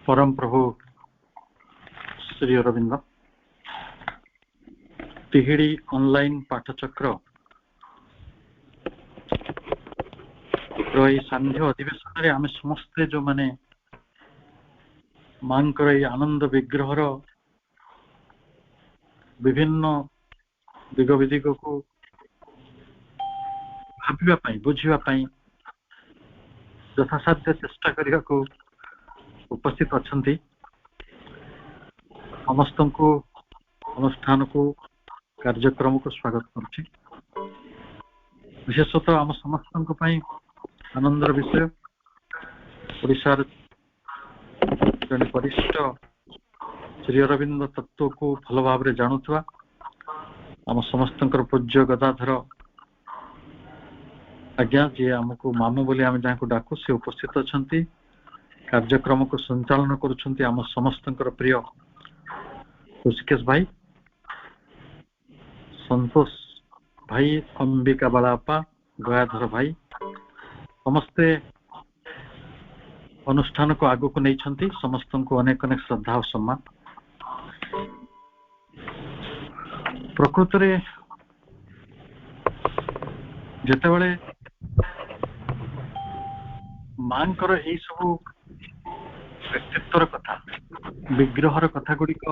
परम प्रभु श्री अरविंद तिहिड़ी ऑनलाइन पाठचक्र सांध्य अधिवेशन रे आमे समस्ते जो माने मांकर ये आनंद विग्रहर विभिन्न दिग विदिग को भाविबा पई बुझिबा पई यथासाध्य चेष्टा करिया को उपस्थित अछंती। समस्त को अनुष्ठान को कार्यक्रम को स्वागत करुछि। विशेषतः आम समस्त आनंदर विषय ओडिशार जने वरिष्ठ श्री अरविंद तत्व को भल भाव जानुवा आम समस्त पूज्य गदाधर आज्ञा जी आमको मामू बोली आम जहाँ को डाकू से उपस्थित अछंती। कार्यक्रम को संचालन करुछंती आम समस्त प्रिय ऋषिकेश भाई, संतोष भाई, अंबिका बालापा, गयाधर भाई समस्ते अनुष्ठान को आगु को नहीं छंती। समस्त को अनेक अनेक श्रद्धा और सम्मान। प्रकृत रे जेते बेले मांकर यही सब व्यक्तित्वर कथा विग्रहर कथा गुड़िक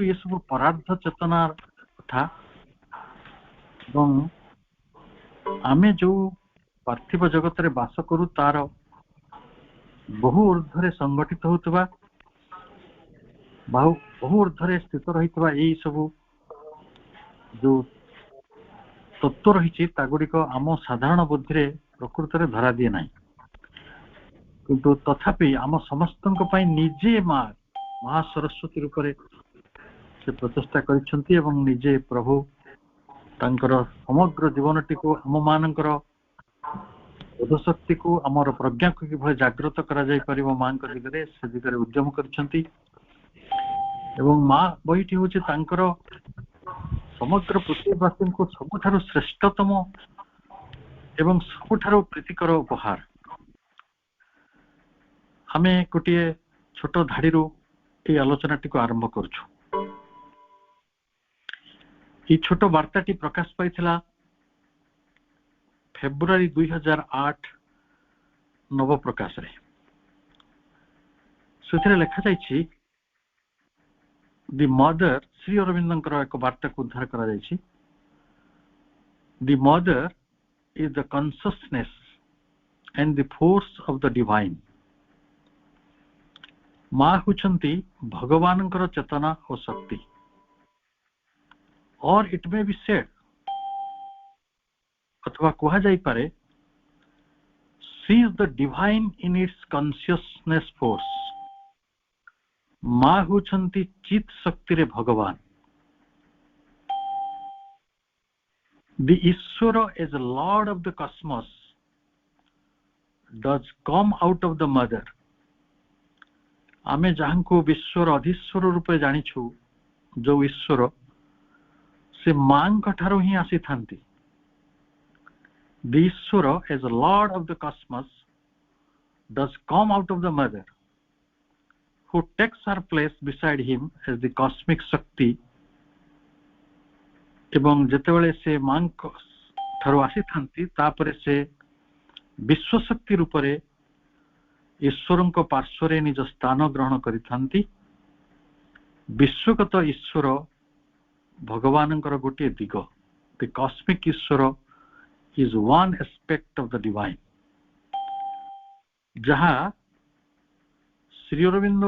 ये सब परार्थ चेतनार कथा आमे जो पार्थिव जगत रे बास करू तार बहु ऊर्ध्वरे संगठित होतबा बहु ऊर्ध्वरे स्थित रहितबा एई सब जो तत्व रही गुड़िक आम साधारण बुद्धि रे प्रकृत रे धरा दिए ना, किंतु तथापि आम समस्त निजे महासरस्वती रूप से प्रचेषा करिसेंती एवं निजे प्रभु तांकर समग्र जीवनटी को आम मानकर बोधशक्ति को आमर प्रज्ञा को किभली जागृत करा जाय परिबो मां को दिगरे से दिगरे उद्यम करिसेंती एवं मां बहिटी होची तांकर समग्र पृथ्वीवासी को सबुठारु श्रेष्ठतम एवं सबुठारु प्रीतिकर उपहार। आमे गोटे छोट धाड़ी ये आलोचनाटी को आरंभ करुछु। ये छोट वार्ताटी प्रकाश पाइथिला फेब्रुआरी 2008 नव प्रकाश रे। सेथिरे लेखा जायछि The mother, श्री अरविंदंकर एक वार्ता को उद्धार करा जायछि। The mother is the consciousness and the force of the divine. माँ हुचंती भगवानंकर चेतना और शक्ति। और it may be said अथवा कहा जाय पारे she is the divine in its consciousness force. माँ हुचंती चित शक्ति रे भगवान। The Ishvara as a Lord of the cosmos does come out of the mother. आमे जहाँ को विश्वर अधीश्वर रूपे जानिछु जो ईश्वर से मां कठारो ही आसी थांती। The Ishvara as a Lord of the cosmos does come out of the mother, who takes her place beside him as the cosmic Shakti. एवं जेतेबेले से मां ठारो आसी थांती तापरे से विश्व शक्ति रूप रे ईश्वरन को पार्श्वरे निज स्थान ग्रहण करि थांती। विश्वगत ईश्वर भगवानंकर गोटे दिग। The cosmic Ishwar is one aspect of the divine. जहाँ Shri Arvind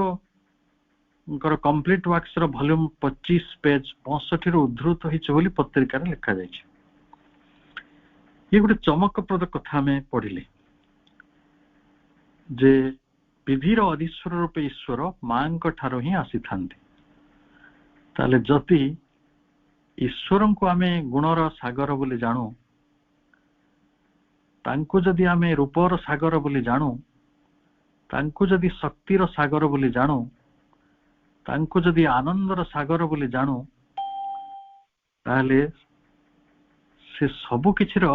complete works rho volume 25 page 65 रो उद्धृत होइछ बोली पत्रिका रे लिखा जायछि। ये गोटे चमकप्रद कथा में पढ़िले जे विधिर अधीश्वर रूपे ईश्वर मां ठारो ही आसी थांती। ताले जति ईश्वर को आमे गुणर सागर बोली जानू, तांको जदि आमे रूपर सागर बोली जानू, तांको जदि शक्तिर सागर बोली जानू, तांको जदि आनंदर सागर बोली जानू, ताले से सबु किछिर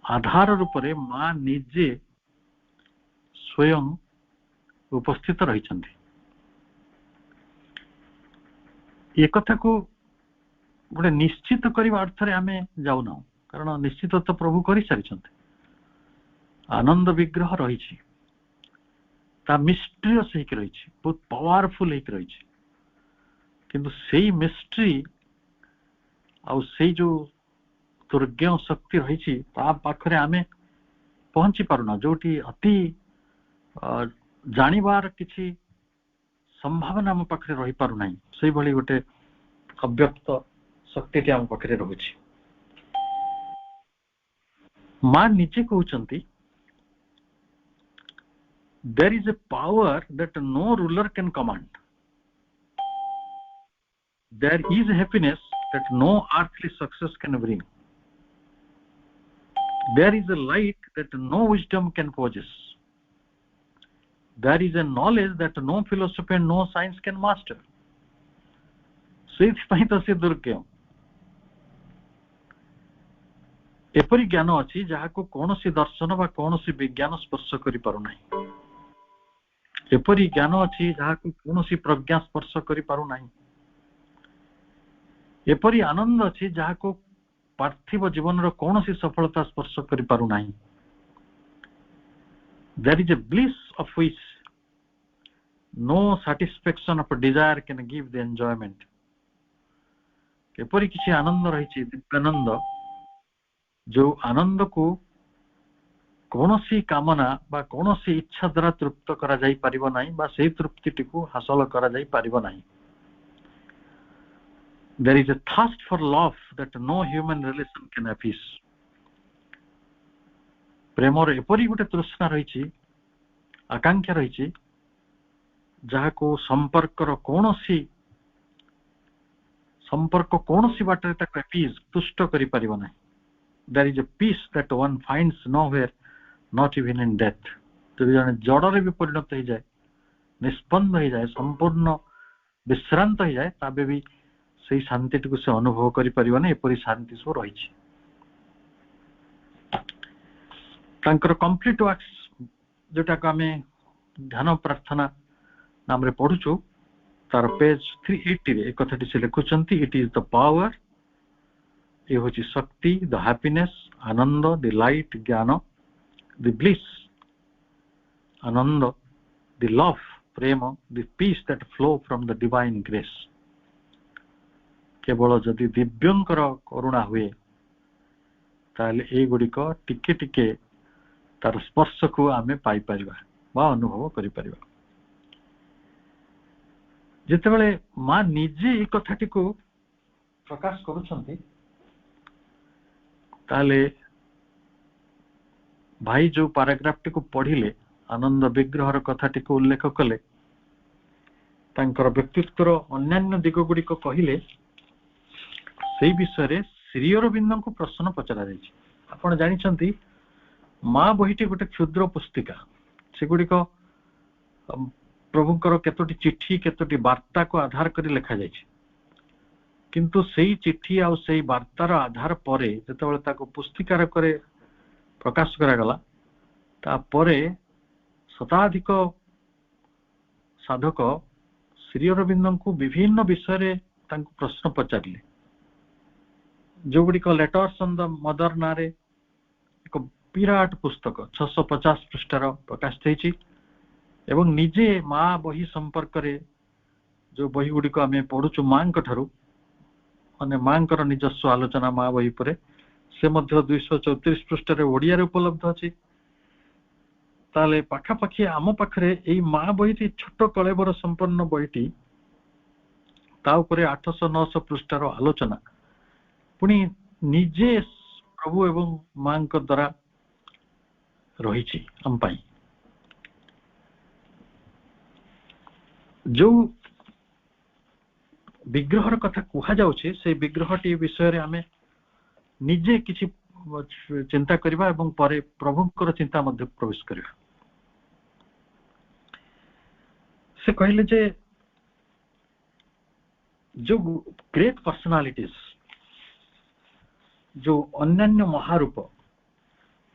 आधार रूप में माँ निजे स्वयं उपस्थित रही। ये कथा को गोटे निश्चित करने अर्थ रे आमे जाऊना, कारण निश्चित तो प्रभु कर सारी। आनंद विग्रह रही मिस्ट्रियस रही, बहुत पावरफुल रही, किंतु सेई मिस्ट्री आउ सेई जो दुर्ज्ञ शक्ति रही पाखरे आमे पहुंची पारुना, जोटी अति जानिबार किछि संभावना आम पाखरे रही पारु नाही, सेई भली गोटे अव्यक्त शक्ति आम पाखरे रहुछि। मां निजे कहउचंती, there is a power that no ruler can command, there is a happiness that no earthly success can bring, there is a light that no wisdom can possess, there is a knowledge that no philosophy and no science can master. सेइथिपाई तो से दुर्ज्ञ एपरि ज्ञान अछि जहाको कोनोसी दर्शन बा कोनोसी विज्ञान स्पर्श करि पारु नाही, एपरि ज्ञान अछि जहाको कोनोसी प्रज्ञा स्पर्श करि पारु नाही, एपरि आनंद अछि जहाको पार्थिव जीवन रो कोनोसी सफलता स्पर्श करि पारु नाही। There is a bliss of which no satisfaction of desire can give the enjoyment. एपरि किछि आनंद रही, दिव्यानंद, जो आनंद को कौनसी कामना बा कौनसी इच्छा द्वारा तृप्त करा जाई परिबो नाही, बा सेही तृप्ति को हासिल करा जाई परिबो नाही। There is a thirst for love that no human relation can appease. प्रेमर एपरि गोटे तृष्णा रही, आकांक्षा रही, जहाको संपर्क कौनसी बाटे ताको अपीज तुष्ट करि परिबो नाही। There is a peace that one finds nowhere, not even in death. तो जने जड़रे भी परिणत हो जाए, निष्पन्द हो जाए, संपूर्ण विश्रांत हो जाए, तबे भी सही शांति को से अनुभव करि परिबो नै, एपरि शांति सो रही छी। तांकर कंप्लीट वर्क्स जोटा को हमें ध्यान प्रार्थना नाम रे पढुछु, तार पेज 380 रे एक कथाटी से लिखुचंती, इट इज द पावर, ये होची शक्ति, द हैप्पीनेस आनंद, द लाइट ज्ञान, द ब्लिस आनंद, द लव प्रेम, the peace that flow from the divine grace. केवल जदि दिव्यंकर करुणा हुए ताले ए गुडिक टिके टिके तार स्पर्श को आमे पाई परिबा बा अनुभव करि परिबा। जेतेबेले मां निजे ए कथाटी को प्रकाश करूछंती, ताले भाई जो पैराग्राफ टी को पढ़िले, आनंद विग्रहर कथाटी को उल्लेख कले, तांकर व्यक्तित्वर अन्यान्य दिग गुडिक कहिले, सेही विषय रे श्री अरविंद को प्रश्न पचरा जायछि। आपण जानिछंती मां बहिटी गोटे क्षुद्र पुस्तिका, से गुडिक प्रभुकर केतोटी चिट्ठी केतोटी वार्ता को आधार करी लिखा जायछि, किंतु सेही चिट्ठी आ सेही वार्तार आधार परे जेतेबेले ताको पुस्तिकार करे प्रकाश करा गला, ता परे शताधिक साधक श्री अरविंद को विभिन्न विषय रे तांको प्रश्न पचारिले, जो गुडिक लेटर्स ऑन द मदर नारे एक विराट पुस्तक 650 पृष्ठार प्रकाशित होइछि, एवं निजे मां बही संपर्क रे जो बही गुडिक आमे पढुछु मां ठारू, माने मांकर निजस्व आलोचना मां बही परे, से मध्य 234 पृष्ठार ओडिया रे उपलब्ध अछि। ताले पाखापाखि आम पाखरे एई मां बहीटी छोट कलेबर संपन्न बहीटी, ता उपरे 800-900 पृष्ठार आलोचना पुनी निजे प्रभु एवं मां को द्वारा रही हम पाई। जो विग्रहर कथा कुहा जाउछे, से विग्रहटी विषय रे हमें निजे किछि चिंता करबा एवं परे प्रभुकर चिंता मध्य प्रवेश करबा। से कहले जे जो ग्रेट पर्सनालिटीज जो अन्यान्य महारूप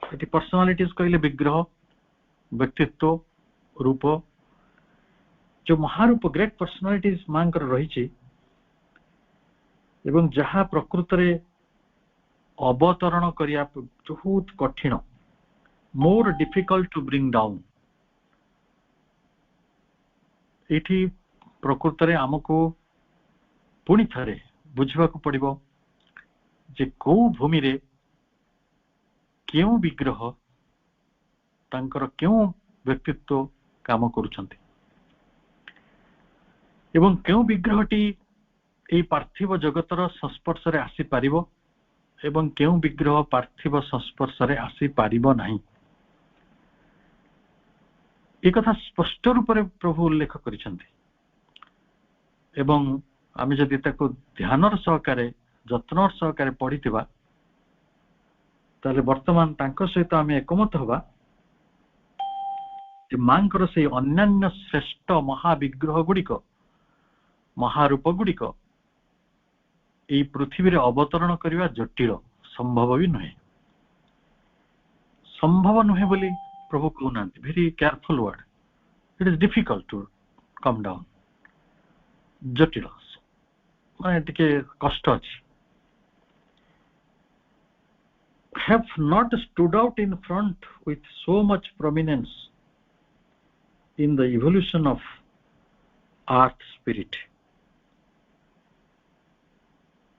ये पर्सनालिटीज कहले विग्रह व्यक्तित्व रूप जो महारूप ग्रेट पर्सनालिटीज मांकर रही एवं जहाँ प्रकृत रे अवतरण करिया बहुत कठिन more difficult to bring down एठी प्रकृत रे हमको पुणी थरे बुझवा को पड़िबो जे को भूमि रे केउ विग्रह तांकर केउ व्यक्तित्व काम करूछंती एवं केउ विग्रहटी ए पार्थिव जगतर संस्पर्श रे आसी पारिबो एवं केउ विग्रह पार्थिव संस्पर्श रे आसी पारिबो नाही एक कथा स्पष्ट रूप रे प्रभु उल्लेख करिसंती एवं आमे जदि ताको ध्यानर सहकारे जत्नर सहकारे पढ़िथिबा ताले वर्तमान तांको सहित आमे एकमत होबा जे मांकर से अन्यान्य श्रेष्ठ महाविग्रह गुड़िक महारूप गुड़िक ए पृथ्वी रे अवतरण करिवा जटिल संभव भी नुहे संभव नुहे बोली प्रभु कहउनांती very careful word it is difficult to come down जटिल माने टिके कष्ट अछि have not stood out in front with so much prominence in the evolution of earth spirit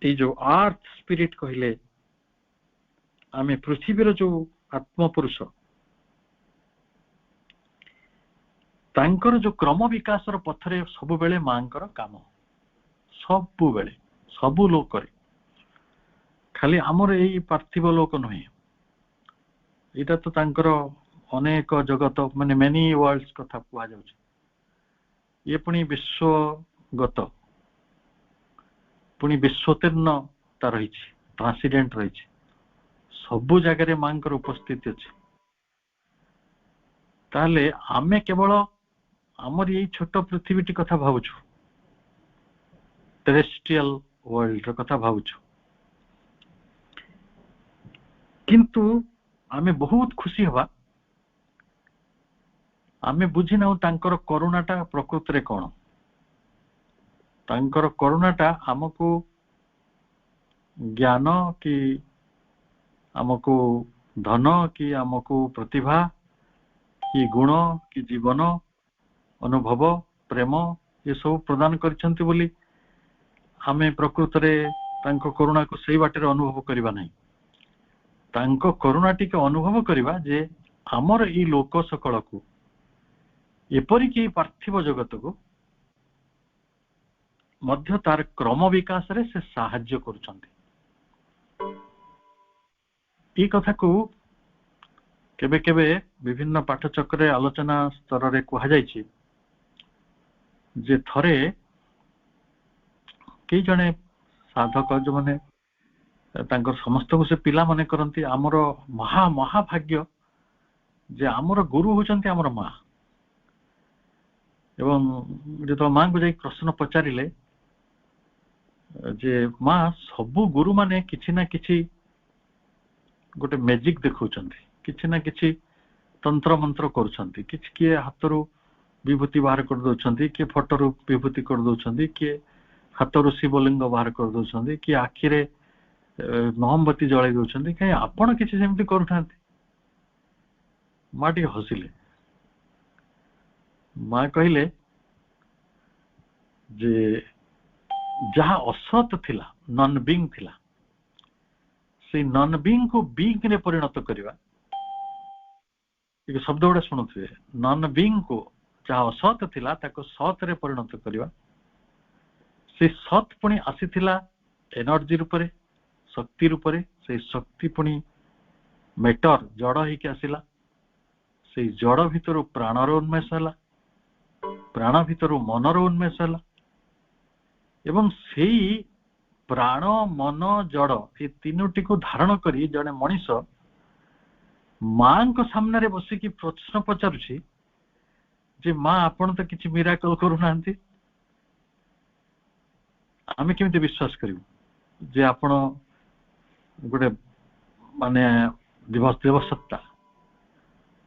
ये जो अर्थ स्पिरिट कहले आमे पृथ्वीर जो आत्म पुरुष तांकर जो क्रम विकासर पथरे सबु बेले मांकर काम सबु बेले सबु लोक करे खाली हमर एई पार्थिव लोक नहे एटा तो तांकर अनेक जगत माने मेनी वर्ल्ड्स कथा कुआ जाउछ ये पुनी विश्वगत पुनी विश्वतीर्ण ता रही ट्रांसीडेंट रही सबु जगह रे मांकर उपस्थिति अछि ताले आमे केवल हमर ये छोट पृथ्वीटी कथा भाबुछु टेरेस्ट्रियल वर्ल्ड र कथा भाबुछु किंतु आमे बहुत खुशी हवा आमे बुझी नाउ तांकर करुणाटा प्रकृत रे कोन तांकर करुणाटा हमको ज्ञान कि हमको धन कि हमको प्रतिभा कि गुण कि जीवन अनुभव प्रेम ये सब प्रदान करछंती बोली हमें प्रकृत रे तांको करुणा को सही बाटे अनुभव करिबा नहीं तांको करुणाटी के अनुभव करिबा जे हमर ई लोक सकल को एपरि कि पार्थिव जगत को मध्य तार क्रम विकास रे से साहाय्य करूछंती ई कथा को केबे केबे विभिन्न पाठचक्र आलोचना स्तर रे कहा जायछि जे थरे कई जने साधक जो माने तांकर समस्त को से पिला माने करंती हमर महा महाभाग्य जे हमर गुरु होचंती हमर मां एवं जे तो मां को जाई प्रश्न पचारिले जे मां सबु गुरु माने किछि ना किछि गोटे मैजिक देखौचंती किछि ना किछि तंत्र मंत्र करूछंती किछि के हातरू विभूति बाहर कर दोछंती के फोटो विभूति कर दोछंती के हातरू शिवलिंग बाहर कर दोछंती कि आखिरे मोमबत्ती जळाई दोछंती कहीं आपण किछि सेमति करूथांती माटी हसिले मां कहिले जे जहां असत थिला नॉन बीइंग थिला से नॉन बीइंग को बीइंग रे परिणत करबा एक शब्द गुड़ा शुणुथे नॉन बीइंग को जहां असत थिला ताको सत रे परिणत करबा से सत पुणी आसीथिला एनर्जी रूप रे शक्ति रूप रे से शक्ति पुणी मैटर जड़ ही के आसिला से जड़ भितर प्राणर उन्मेष हला प्राण भितर मनर उन्मेष हला एवं सेई प्राण मन जड़ ये तीनोटी को धारण करी जने मनीष मां को सामने रे बसी की प्रश्न पचारुछि जे मां आपण तो किछि मिराकल करू नांती आमे केमिति विश्वास करिवु जे आपण गोटे माने देवसत्ता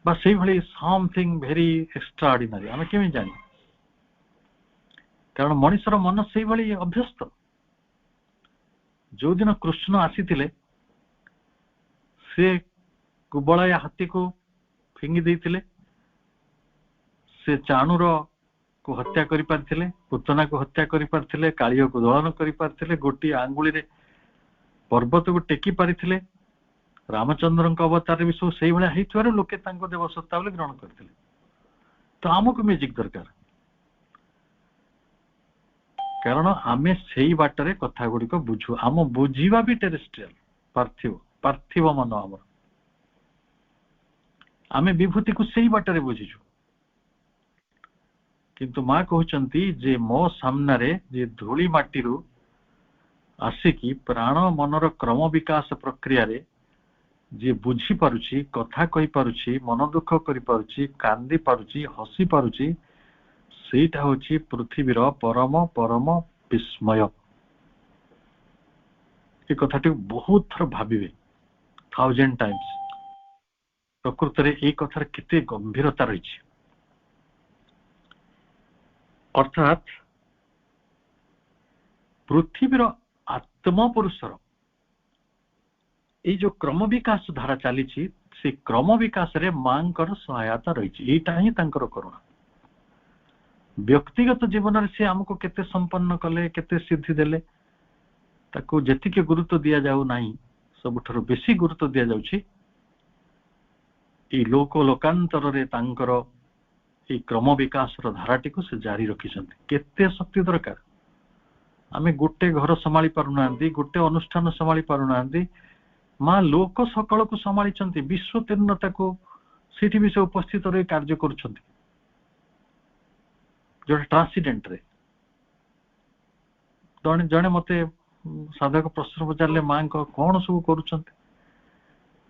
बा से भली समथिंग वेरी एक्स्ट्राऑर्डिनरी आम केमी जानी कारण मनुष्यर मन से भली अभ्यस्त जो दिन कृष्ण आसी से कुबलया हाथी को फिंगी देते से चाणूर को हत्या करि पारथिले पुतना को हत्या करि पारथिले कालियो को दलन करि पारथिले गोटी आंगुली रे पर्वत को टेकी पारिथिले रामचंद्र अवतार भी सब से भाया होइथवार लोके तांको देवसत्ता बोली ग्रहण करथिले तो आमको म्यूजिक दरकार कारण आमे सेई बाटरे कथा गुडी को बुझू आम बुझीवा भी टेरेस्ट्रियल पार्थिव पार्थिव मन आमर आमे विभूति को सेई बाटरे बुझीछु किंतु माँ कहउचंती जे मो सामने जे धूली माटी रु आसिकी प्राण मनर क्रम विकास प्रक्रिया रे जे बुझी पारुची कथा कहि पारुची मन दुख करि पारुची कांदी पारुची हसी पारुची सेटा होची पृथ्वीर परम परम विस्मय ए कथाटी बहुत थर भाबिबे 1000 टाइम्स प्रकृत रे ए कथार केते गंभीरता रही अर्थात पृथ्वीर आत्म पुरुषर ये जो क्रम विकास धारा चली से क्रम विकास रे मांकर सहायता रही एटा ही तांकर करुणा व्यक्तिगत जीवन रे से हमको केते संपन्न कले केते सिद्धि देले ताको जेतिके गुरुत्व दिया जाऊ नाही सबुठरो बेसी गुरुत्व दिया जाउछि ई लोक लोकांतर रे तांकर ई क्रम विकास रो धाराटी को से जारी रखिसंती केते शक्ति दरकार आमे गोटे घर संभाली पारुनांती गोटे अनुष्ठान संभाली पारुनांती माँ लोक सकल को संभाली विश्व तीर्णता को सेठी भी से उपस्थित रही कार्य करुछंती जो ट्रांसीडेंट रे जने मते साधक प्रश्न पचारे माँ कौन सब करुछंती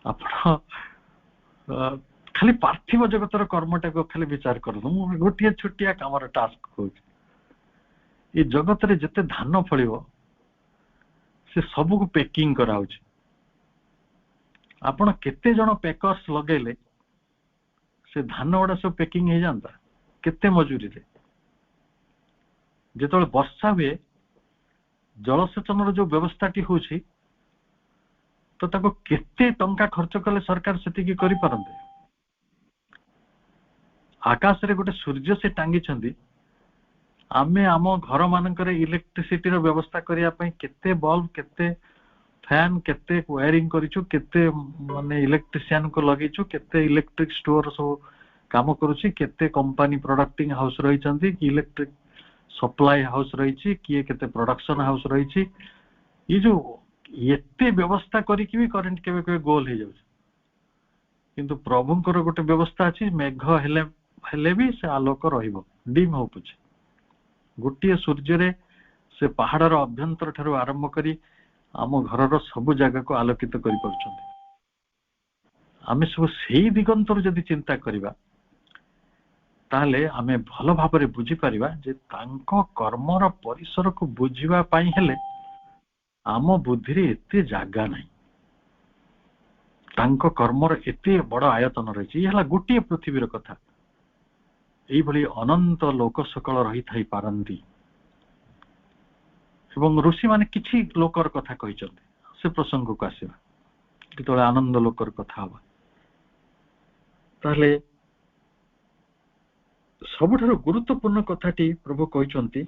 आपण खाली पार्थिव जगतर कर्मटा को खाली विचार करदु गोटे छोटिया काम टास्क हो ये जगत रे जते धान फलिबो से सब को पैकिंग करा आपण केते जण पैकर्स लगेले से धान गुड़ा सब पैकिंग हो जाता केते मजूरी रे जेतले वर्षा हुए जलसेचन जो व्यवस्था टी होछि तो ताको केते टंका खर्च कले सरकार सेतिकी करि पारंते आकाश रे गोटे सूर्य से टांगी छंदी आमे आम घर मानकर इलेक्ट्रिसिटी रो व्यवस्था करिया पई केते बल्ब केते फैन केते वायरिंग करिछु केते माने इलेक्ट्रिशियन को लगेछु केते इलेक्ट्रिक स्टोर सब काम करूछि केते कंपनी प्रोडक्टिंग हाउस रही छंदी इलेक्ट्रिक सप्लाई हाउस रही किए केते प्रोडक्शन हाउस रही ये जो एते व्यवस्था करिकि भी करंट केबे केबे गोल हे जाउछ किंतु प्रभुंकर गोटे व्यवस्था अछि मेघ हेले भी से आलोक रहिबो डिम हो पुछ गोटे सूर्य रे से पहाड़ रो अभ्यंतर ठारू आरंभ करी आम घर सब जगह को आलोकित करि परछन्ते आमे सब सेही दिगंतर जदि चिंता करिबा ताले आमे भलो भाबरे बुझी परिबा जे तांको कर्मर परिसर को बुझिबा पई हेले आम बुद्धि रे एते जागा नाही तांको कर्मर एते बड़ आयतन रही है गोटे पृथ्वीर कथा यही भली अनंत लोक सकल रही थाई पारंती एवं ऋषि माने किछि लोकर कथा कहिसंते से प्रसंग को आसीबा केतले आनंद लोकर कथा हबा ताले सबुठारो गुरुत्वपूर्ण कथाटी प्रभु कहिसंती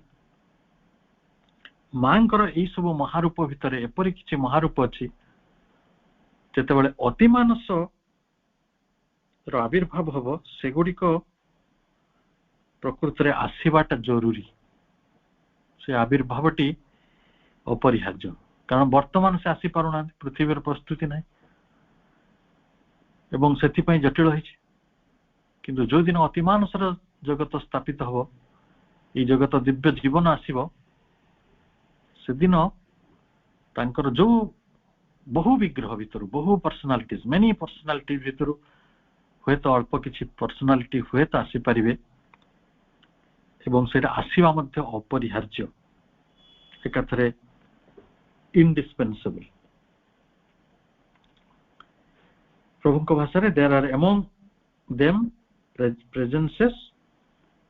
मांकर एई सब महारूप भितरे एपरि किछि महारूप अछि जेतेबेले अतिमानस रो आविर्भाव हबो सेगुडी को प्रकृत रे आसीबाटा जरूरी से आविर्भावटी अपरिहार्य कारण वर्तमान से आसी पारुना पृथ्वी प्रस्तुति ना एवं सेति पई जटिल होइछि किंतु जो दिन अतिमानस जगत स्थापित हबो ई जगत दिव्य जीवन आसीबो से दिन तांकर जो बहु विग्रह भितर बहु पर्सनालिटीज मेनी पर्सनालिटीज भितर हुए तो अल्प किछि पर्सनालिटी हुए तो आसी परिबे एवं सेटा आसीबा मध्ये अपरिहार्य एकाथरे इंडिस्पेंसेबल प्रभुଙ୍କ ଭାଷାରେ there are among them presences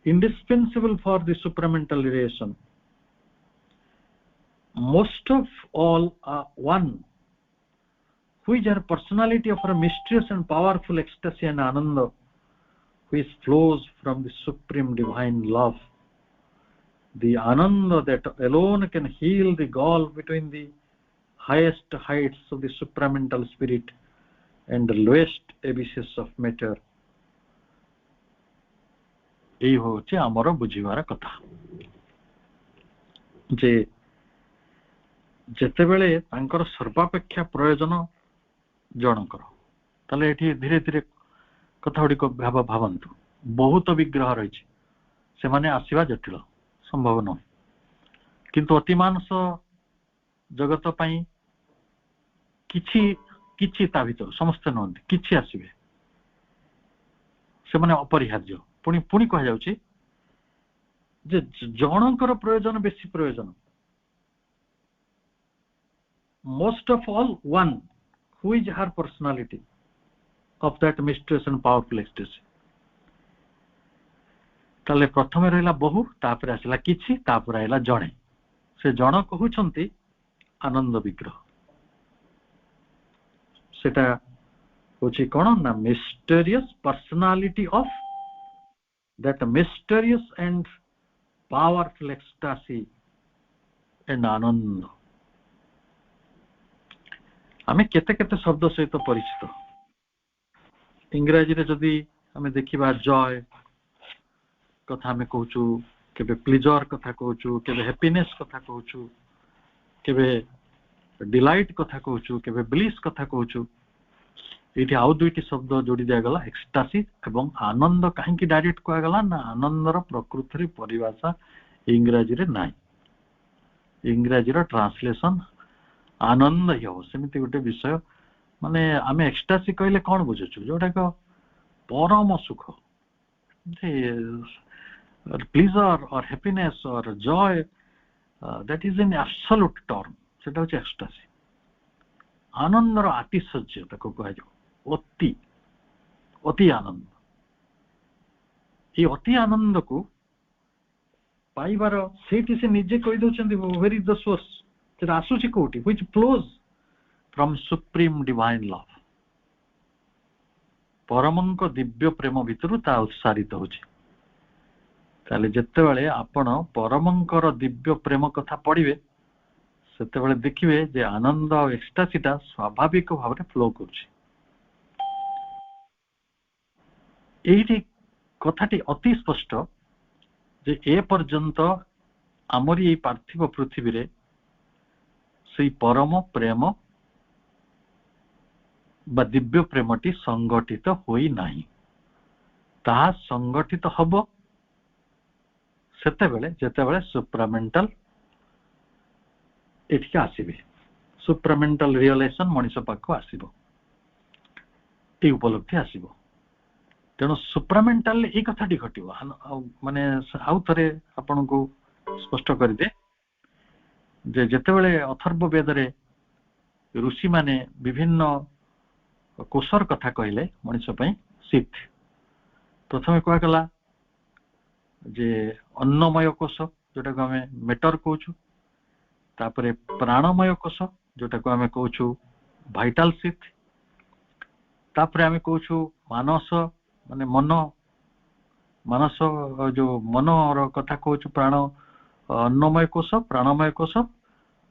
indispensable for the supramental relation. Most of all one who is our personality of a mysterious and powerful ecstasy and ananda, which flows from the supreme divine love, the ananda that alone can heal the gulf between the highest heights of the supramental spirit and the lowest abysses of matter. এই হচ্ছে আমার বুঝিবার কথা যে যেତେବେଳେ ତାଙ୍କର ସର୍ବାପେକ୍ଷା ପ୍ରୟୋଜନ ଜଣଙ୍କର, ତାହେଲେ ଏଠି ଧୀରେ ଧୀରେ କଥା ଗୁଡ଼ିକ ଭାବନ୍ତୁ। ବହୁତ ବିଗ୍ରହ ରହିଛି, ସେମାନେ ଆସିବା ଜଟିଳ, ସମ୍ଭବ ନୁହେଁ। କିନ୍ତୁ ଅତିମାନସ ଜଗତ ପାଇଁ କିଛି କିଛି ତା ଭିତରୁ ସମସ୍ତେ ନୁହନ୍ତି, କିଛି ଆସିବେ, ସେମାନେ ଅପରିହାର୍ଯ୍ୟ। ପୁଣି ପୁଣି କୁହାଯାଉଛି ଯେ ଜଣଙ୍କର ପ୍ରୟୋଜନ ବେଶୀ ପ୍ରୟୋଜନ। most of all one who is her personality of that mysterious and powerful ecstasy. ତାହେଲେ ପ୍ରଥମେ ରହିଲା ବହୁ, ତାପରେ ଆସିଲା କିଛି, ତାପରେ ଆସିଲା ଜଣେ। ସେ ଜଣ କହୁଛନ୍ତି ଆନନ୍ଦ ବିଗ୍ରହ। ସେଟା ହଉଛି କଣ ନା mysterious personality of that mysterious and powerful ecstasy and ananda. ଆମେ କେତେ କେତେ ଶବ୍ଦ ସହିତ ପରିଚିତ। ଇଂରାଜୀରେ ଯଦି ଆମେ ଦେଖିବା ଜୟ କଥା ଆମେ କହୁଛୁ, କେବେ ପ୍ଲିଜର କଥା କହୁଛୁ, କେବେ ହ୍ୟାପିନେସ୍ କଥା କହୁଛୁ, କେବେ ଡିଲାଇଟ୍ କଥା କହୁଛୁ, କେବେ ବ୍ଲିସ୍ କଥା କହୁଛୁ। ଏଇଠି ଆଉ ଦୁଇଟି ଶବ୍ଦ ଯୋଡ଼ି ଦିଆଗଲା, ଏକ୍ସଟାସି ଏବଂ ଆନନ୍ଦ। କାହିଁକି ଡାଇରେକ୍ଟ କୁହାଗଲା ନା ଆନନ୍ଦର ପ୍ରକୃତରେ ପରିଭାଷା ଇଂରାଜୀରେ ନାହିଁ। ଇଂରାଜୀର ଟ୍ରାନ୍ସଲେସନ ଆନନ୍ଦ ହିଁ ହବ। ସେମିତି ଗୋଟେ ବିଷୟ, ମାନେ ଆମେ ଏକ୍ସଟାସି କହିଲେ କଣ ବୁଝୁଛୁ? ଯୋଉଟାକ ପରମ ସୁଖ, pleasure or happiness or joy, that is in absolute term, ସେଟା ହଉଛି ଏକ୍ସଟାସି। ଆନନ୍ଦର ଆତିଶଯ୍ୟ ତାକୁ କୁହାଯିବ, ଅତି ଅତି ଆନନ୍ଦ। ଏଇ ଅତି ଆନନ୍ଦକୁ ପାଇବାର ସେଇଠି ସେ ନିଜେ କହିଦଉଛନ୍ତି where is the source, ସେଟା ଆସୁଛି କୋଉଠି? which flows from supreme divine love, ପରମଙ୍କ ଦିବ୍ୟ ପ୍ରେମ ଭିତରୁ ତା ଉତ୍ସାରିତ ହଉଛି। ତାହେଲେ ଯେତେବେଳେ ଆପଣ ପରମଙ୍କର ଦିବ୍ୟ ପ୍ରେମ କଥା ପଢିବେ, ସେତେବେଳେ ଦେଖିବେ ଯେ ଆନନ୍ଦ ଆଉ ଏକ୍ସଟାସିଟା ସ୍ୱାଭାବିକ ଭାବରେ ଫ୍ଲୋ କରୁଛି। ଏଇଠି କଥାଟି ଅତି ସ୍ପଷ୍ଟ ଯେ ଏ ପର୍ଯ୍ୟନ୍ତ ଆମରି ଏଇ ପାର୍ଥିବ ପୃଥିବୀରେ ସେଇ ପରମ ପ୍ରେମ ବା ଦିବ୍ୟ ପ୍ରେମଟି ସଂଗଠିତ ହୋଇନାହିଁ। ତାହା ସଂଗଠିତ ହବ ସେତେବେଳେ ଯେତେବେଳେ ସୁପ୍ରାମେଣ୍ଟାଲ ଏଠିକି ଆସିବେ, ସୁପ୍ରାମେଣ୍ଟାଲ ରିଅଲାଇଜେସନ ମଣିଷ ପାଖକୁ ଆସିବ, ଏଇ ଉପଲବ୍ଧି ଆସିବ। ତେଣୁ ସୁପ୍ରାମେଣ୍ଟାଲ ଏଇ କଥାଟି ଘଟିବ। ମାନେ ଆଉ ଥରେ ଆପଣଙ୍କୁ ସ୍ପଷ୍ଟ କରିଦେ ଯେ ଯେତେବେଳେ ଅଥର୍ବ ବେଦରେ ଋଷିମାନେ ବିଭିନ୍ନ କୋଷର କଥା କହିଲେ ମଣିଷ ପାଇଁ, ଶୀତ ପ୍ରଥମେ କୁହାଗଲା ଯେ ଅନ୍ନମୟ କୋଷ, ଯୋଉଟାକୁ ଆମେ ମେଟର କହୁଛୁ, ତାପରେ ପ୍ରାଣମୟ କୋଷ, ଯୋଉଟାକୁ ଆମେ କହୁଛୁ ଭାଇଟାଲ ଶୀତ, ତାପରେ ଆମେ କହୁଛୁ ମାନସ, ମାନେ ମନ, ମାନସ ଯୋଉ ମନର କଥା କହୁଛୁ, ପ୍ରାଣ ଅନ୍ନମୟ କୋଷ, ପ୍ରାଣମୟ କୋଷ,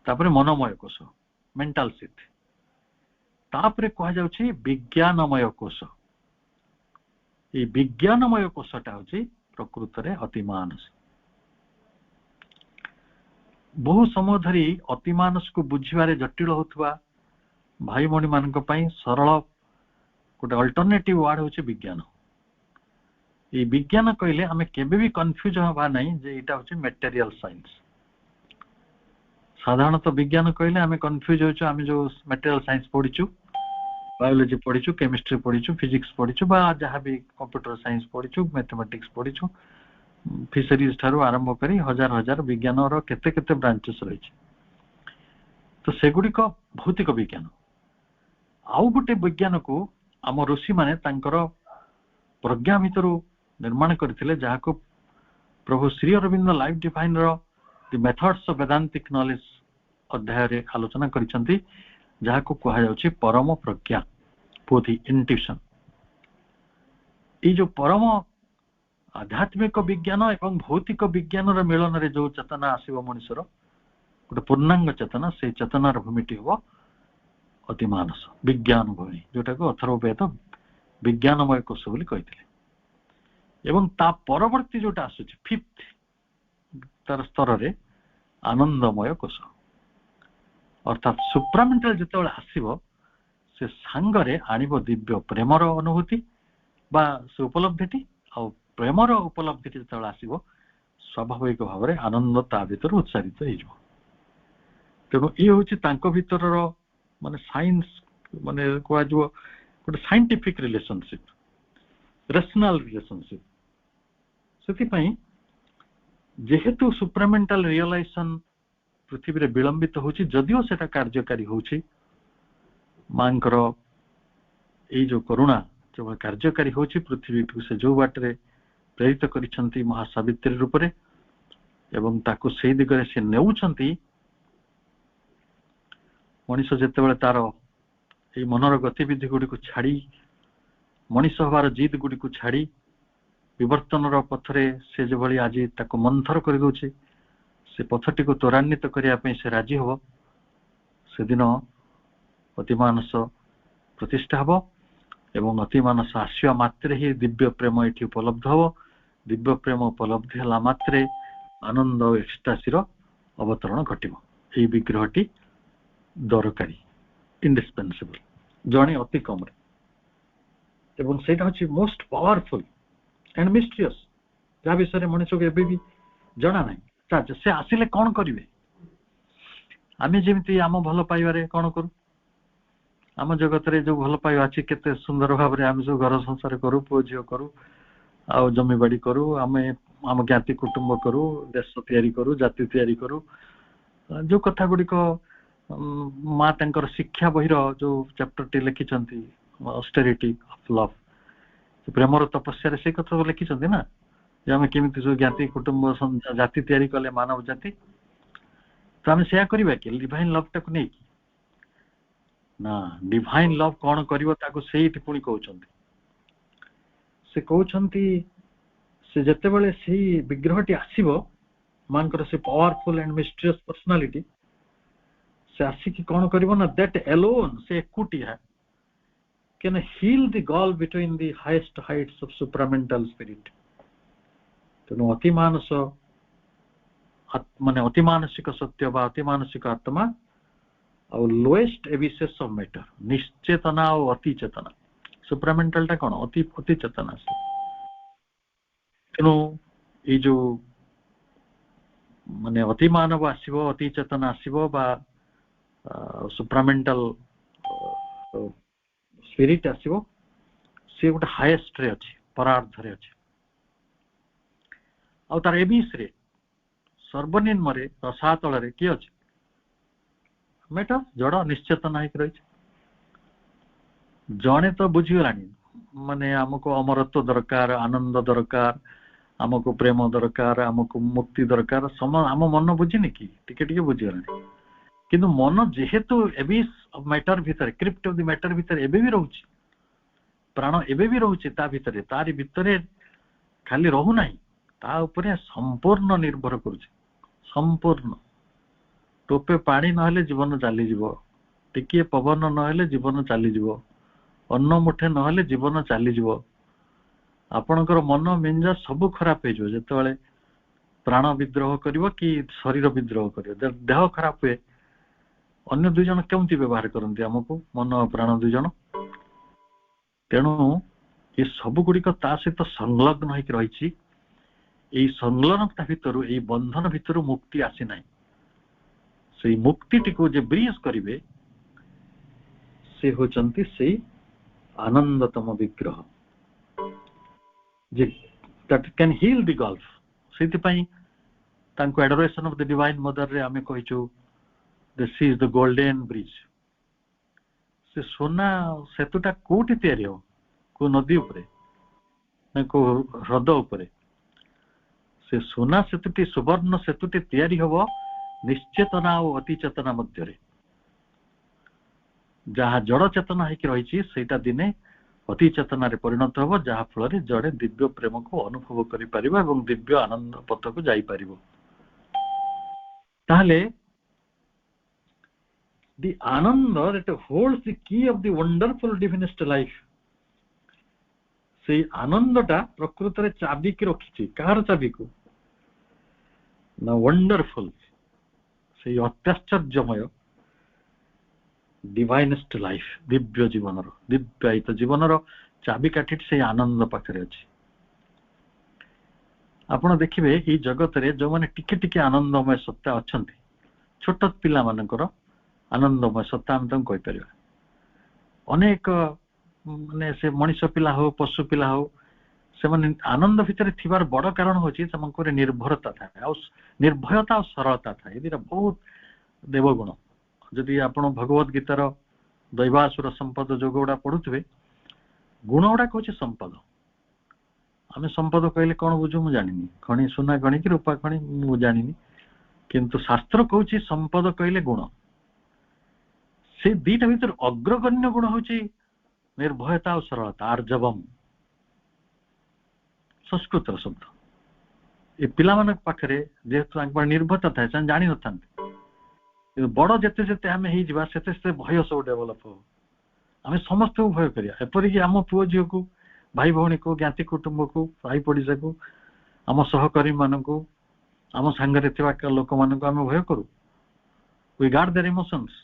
ତାପରେ ମନୋମୟ କୋଷ, ମେଣ୍ଟାଲ ଶୀତ। ତାପରେ କୁହାଯାଉଛି ବିଜ୍ଞାନମୟ କୋଷ। ଏଇ ବିଜ୍ଞାନମୟ କୋଷଟା ହଉଛି ପ୍ରକୃତରେ ଅତିମାନସ। ବହୁ ସମୟ ଧରି ଅତିମାନସକୁ ବୁଝିବାରେ ଜଟିଳ ହଉଥିବା ଭାଇ ଭଉଣୀ ମାନଙ୍କ ପାଇଁ ସରଳ ଗୋଟେ ଅଲ୍ଟରନେଟିଭ ୱାର୍ଡ ହଉଛି ବିଜ୍ଞାନ। ଏଇ ବିଜ୍ଞାନ କହିଲେ ଆମେ କେବେ ବି କନଫ୍ୟୁଜ ହବା ନାହିଁ ଯେ ଏଇଟା ହଉଛି ମେଟେରିଆଲ ସାଇନ୍ସ। ସାଧାରଣତଃ ବିଜ୍ଞାନ କହିଲେ ଆମେ କନଫ୍ୟୁଜ ହଉଛୁ, ଆମେ ଯୋଉ ମେଟେରିଆଲ ସାଇନ୍ସ ପଢିଛୁ, ବାୟୋଲୋଜି ପଢିଛୁ, କେମିଷ୍ଟ୍ରି ପଢିଛୁ, ଫିଜିକ୍ସ ପଢିଛୁ, ବା ଯାହାବି କମ୍ପ୍ୟୁଟର ସାଇନ୍ସ ପଢିଛୁ, ମ୍ୟାଥମେଟିକ୍ସ ପଢିଛୁ, ଫିସରିଜ ଠାରୁ ଆରମ୍ଭ କରି ହଜାର ହଜାର ବିଜ୍ଞାନର କେତେ କେତେ ବ୍ରାଞ୍ଚେସ୍ ରହିଛି। ତ ସେଗୁଡିକ ଭୌତିକ ବିଜ୍ଞାନ। ଆଉ ଗୋଟେ ବିଜ୍ଞାନକୁ आम ऋषि माने तांकर प्रज्ञा भितर निर्माण करथिले जाहाको प्रभु श्री अरविंद लाइफ डिवाइन रो the methods of Vedantic knowledge अध्याय रे आलोचना करिसंती जाहाको कहा जाउछि परम प्रज्ञा बुद्धि इंट्यूशन। ई जो परम आध्यात्मिक विज्ञान एवं भौतिक विज्ञान रो मिलन रे जो चेतना आसीबो मनुष्यर गोटे पूर्णांग चेतना से चेतनार भूमिटी हो अतिमानस विज्ञान भूमि जोटा को अथर्ववेद विज्ञानमय कोश बोली कहिथिले। एवं ता परवर्ती जोटा आसुछि फिफ्थ तार स्तर रे आनंदमय कोश अर्थात सुप्रामेंटल जेतेबेले आसीबो से सांगरे आनिबो दिव्य प्रेमर अनुभूति बा से उपलब्धिटी आ प्रेमर उपलब्धिटी जेतेबेले आसीबो स्वाभाविक भाव में आनंद ता भीतर उत्साहित हो। तेणु ये हूँ तांको भीतर माने साइंस माने कह गोटे साइंटिफिक रिलेशनशिप रेशनल रिलेशनशिप से जेहेतु सुप्रामेंटल रियलाइजेशन पृथ्वी रे विलंबित होची जदियो सेटा कार्यकारी होची मांकर ए जो करुणा जो कार्यकारी होची पृथ्वी को से जो बाटरे प्रेरित करिसंती महासावित्री रूप रे एवं ताको सेही दिगरे से नेउछंती मनीष जेतेबेले तार ए मनर गतिविधि गुडी को छाड़ी मनीष हबार जिद गुडी को छाड़ी विवर्तन पथरे से जो भली आज ताको मंथर कर दउछि से पथटी को त्वरान्वित करिया पई से राजी हो से दिन अतिमानस प्रतिष्ठा हो एवं अतिमानस आसिया मात्रे ही दिव्य प्रेम एठी उपलब्ध हो। दिव्य प्रेम उपलब्धि हला मात्रे आनंद एक्सटासी रो अवतरण घटिबो। एही विग्रहटी दरकारी इंडिस्पेंसिबल जणे अति कम रे एवं सेटा होछि मोस्ट पावरफुल एंड मिस्टीरियस जा विषय मनुष्य को एबे भी जणा नाही से आसिले कौन करिवे आमे जेमिति आम भल पाइबारे कौन करू आम जगत रे जो भल पाइबा अछि केते सुंदर भाव रे आमे जो घर संसार करू पुओ झियो करू आ जमी बाड़ी करू आमे आम ज्ञाति कुटुंब करू देश तैयारी करू जाति तैयारी करू जो कथा गुडी को माँ तांकर शिक्षा बहिर जो चैप्टर टी लिखिछंती ऑस्टेरिटी ऑफ लव प्रेमर तपस्या रे से कथा लिखिछंती ना जे आमे केमिति जो ज्ञाति कुटुंब जाति तैयारी कले मानव जाति तो आमे सेया करिबा कि डिवाइन लव टाको नै ना डिवाइन लव कोन करिवो ताको सेही टिप्पणी कहउछंती से कहउछंती से जते बेले सेही विग्रहटी आसीबो मानकर से पावरफुल एंड मिस्टीरियस पर्सनालिटी से आसिकी कौन करिवो ना दैट एलोन से एकुटिया can heal the gulf between the highest heights of supramental spirit. तेणु अतिमानस माने अतिमानसिक सत्य बा अतिमानसिक आत्मा और लोएस्ट एबिसेस ऑफ मैटर निश्चेतना और अति चेतना सुप्रामेंटल टा कौन अति अति चेतना से। तेणु ये जो माने अति मानव आसीबो अति चेतना आसीबो बा सुप्रामेंटल स्पिरिट आसीबो से गोटे हाईएस्ट रे अछि परार्ध रे अछि आ तार एबिस रे सर्वनिम्न रे रसातल रे की अछि मैटर जड़ निश्चेतना हिक रही जणे तो बुझीगलानी माने हमको अमरत्व दरकार आनंद दरकार हमको प्रेम दरकार हमको मुक्ति दरकार सम आम मन बुझिनी कि टिके टिके बुझीगलानी किंतु मन जेहेतु एबिस ऑफ मैटर भीतर क्रिप्ट ऑफ द मैटर भीतर एबे भी रहउची प्राण एबे भी रहउची ता भीतर तारी भीतर खाली रहू नाही ता ऊपर संपूर्ण निर्भर करूची संपूर्ण टोपे पानी नहले जीवन चली जीवो टिके पवन नहले जीवन चली जीवो अन्न मुठे नहले जीवन चली जीवो आपणकर मन मिंजा सब खराब हो जो जेतेबेले प्राण विद्रोह करिवो कि शरीर विद्रोह करिवो देह खराब हुए अन्य दुई जन केमती व्यवहार करते आमको मन प्राण दुई जन तेणु ये सब गुड़िक ता सहित संलग्न होकर रही संलग्नता भितर ये बंधन भितर मुक्ति आसी ना से मुक्ति टी जे ब्रीज करेंगे से होचंती से आनंदतम विग्रह जे that can heal the gulf से तांको adoration of the divine mother रे आमे कहिचो this is the golden bridge से सोना सेतुटा कोठी तैयारी हो को नदी उपरे ना को ह्रद उपरे से सोना सेतुटी सुवर्ण सेतुटी तैयारी हबो निश्चेतना और अति चेतना मध्य जहाँ जड़ चेतना होकर रही सेटा दिने अति चेतन परिणत हम जहाँ फल जड़े दिव्य प्रेम को अनुभव कर दिव्य आनंद पथ को जापर ताहले the ananda that holds the key of the wonderful divinest life से आनंदटा प्रकृत रे चाबी की रखी कहार चाबी को ना वंडरफुल से अत्याश्चर्यमय डिवाइनेस्ट लाइफ दिव्य जीवन दिव्यायित जीवन चाबी काठी से आनंद पाखे अच्छी आपण देखिए ये जगत रे जो माने टिके टिके आनंदमय सत्ता अच्छा छोट पिला मानकर आनंदमय सत्ता आम तुम कहीपर अनेक माने से मनीष पिला हो पशु पिला हो से माने आनंद भितर थिबार बड़ कारण होची समकर निर्भरता था और निर्भयता और सरलता था ये बहुत देवगुण जदि आपण भगवत गीतार दैवासुर संपद जोग गुड़ा पढ़ुवे गुण गुड़ा हूँ संपद आम संपद कहले कौन बुझू मु जानी खणी सुना खणी कि रूपा खणी मु जानी किंतु शास्त्र कहूँ संपद कहले गुण से दीटा भीतर अग्रगण्य गुण हूँ निर्भयता और सरलता आर्जवम संस्कृत शब्द ये पिला पाखे जेहेतु निर्भरता था जानी न था बड़ जिते जिते आम होते भय सब डेभलप हो आम समस्त को भय करिया एपरिक आम पुओ झील को भाई भौणी को ज्ञाति कुटुंब को भाई पड़िशा को आम सहकर्मी मान को आम सांगे लोक मान आम भय करूँ वी गार्ड देयर इमोशंस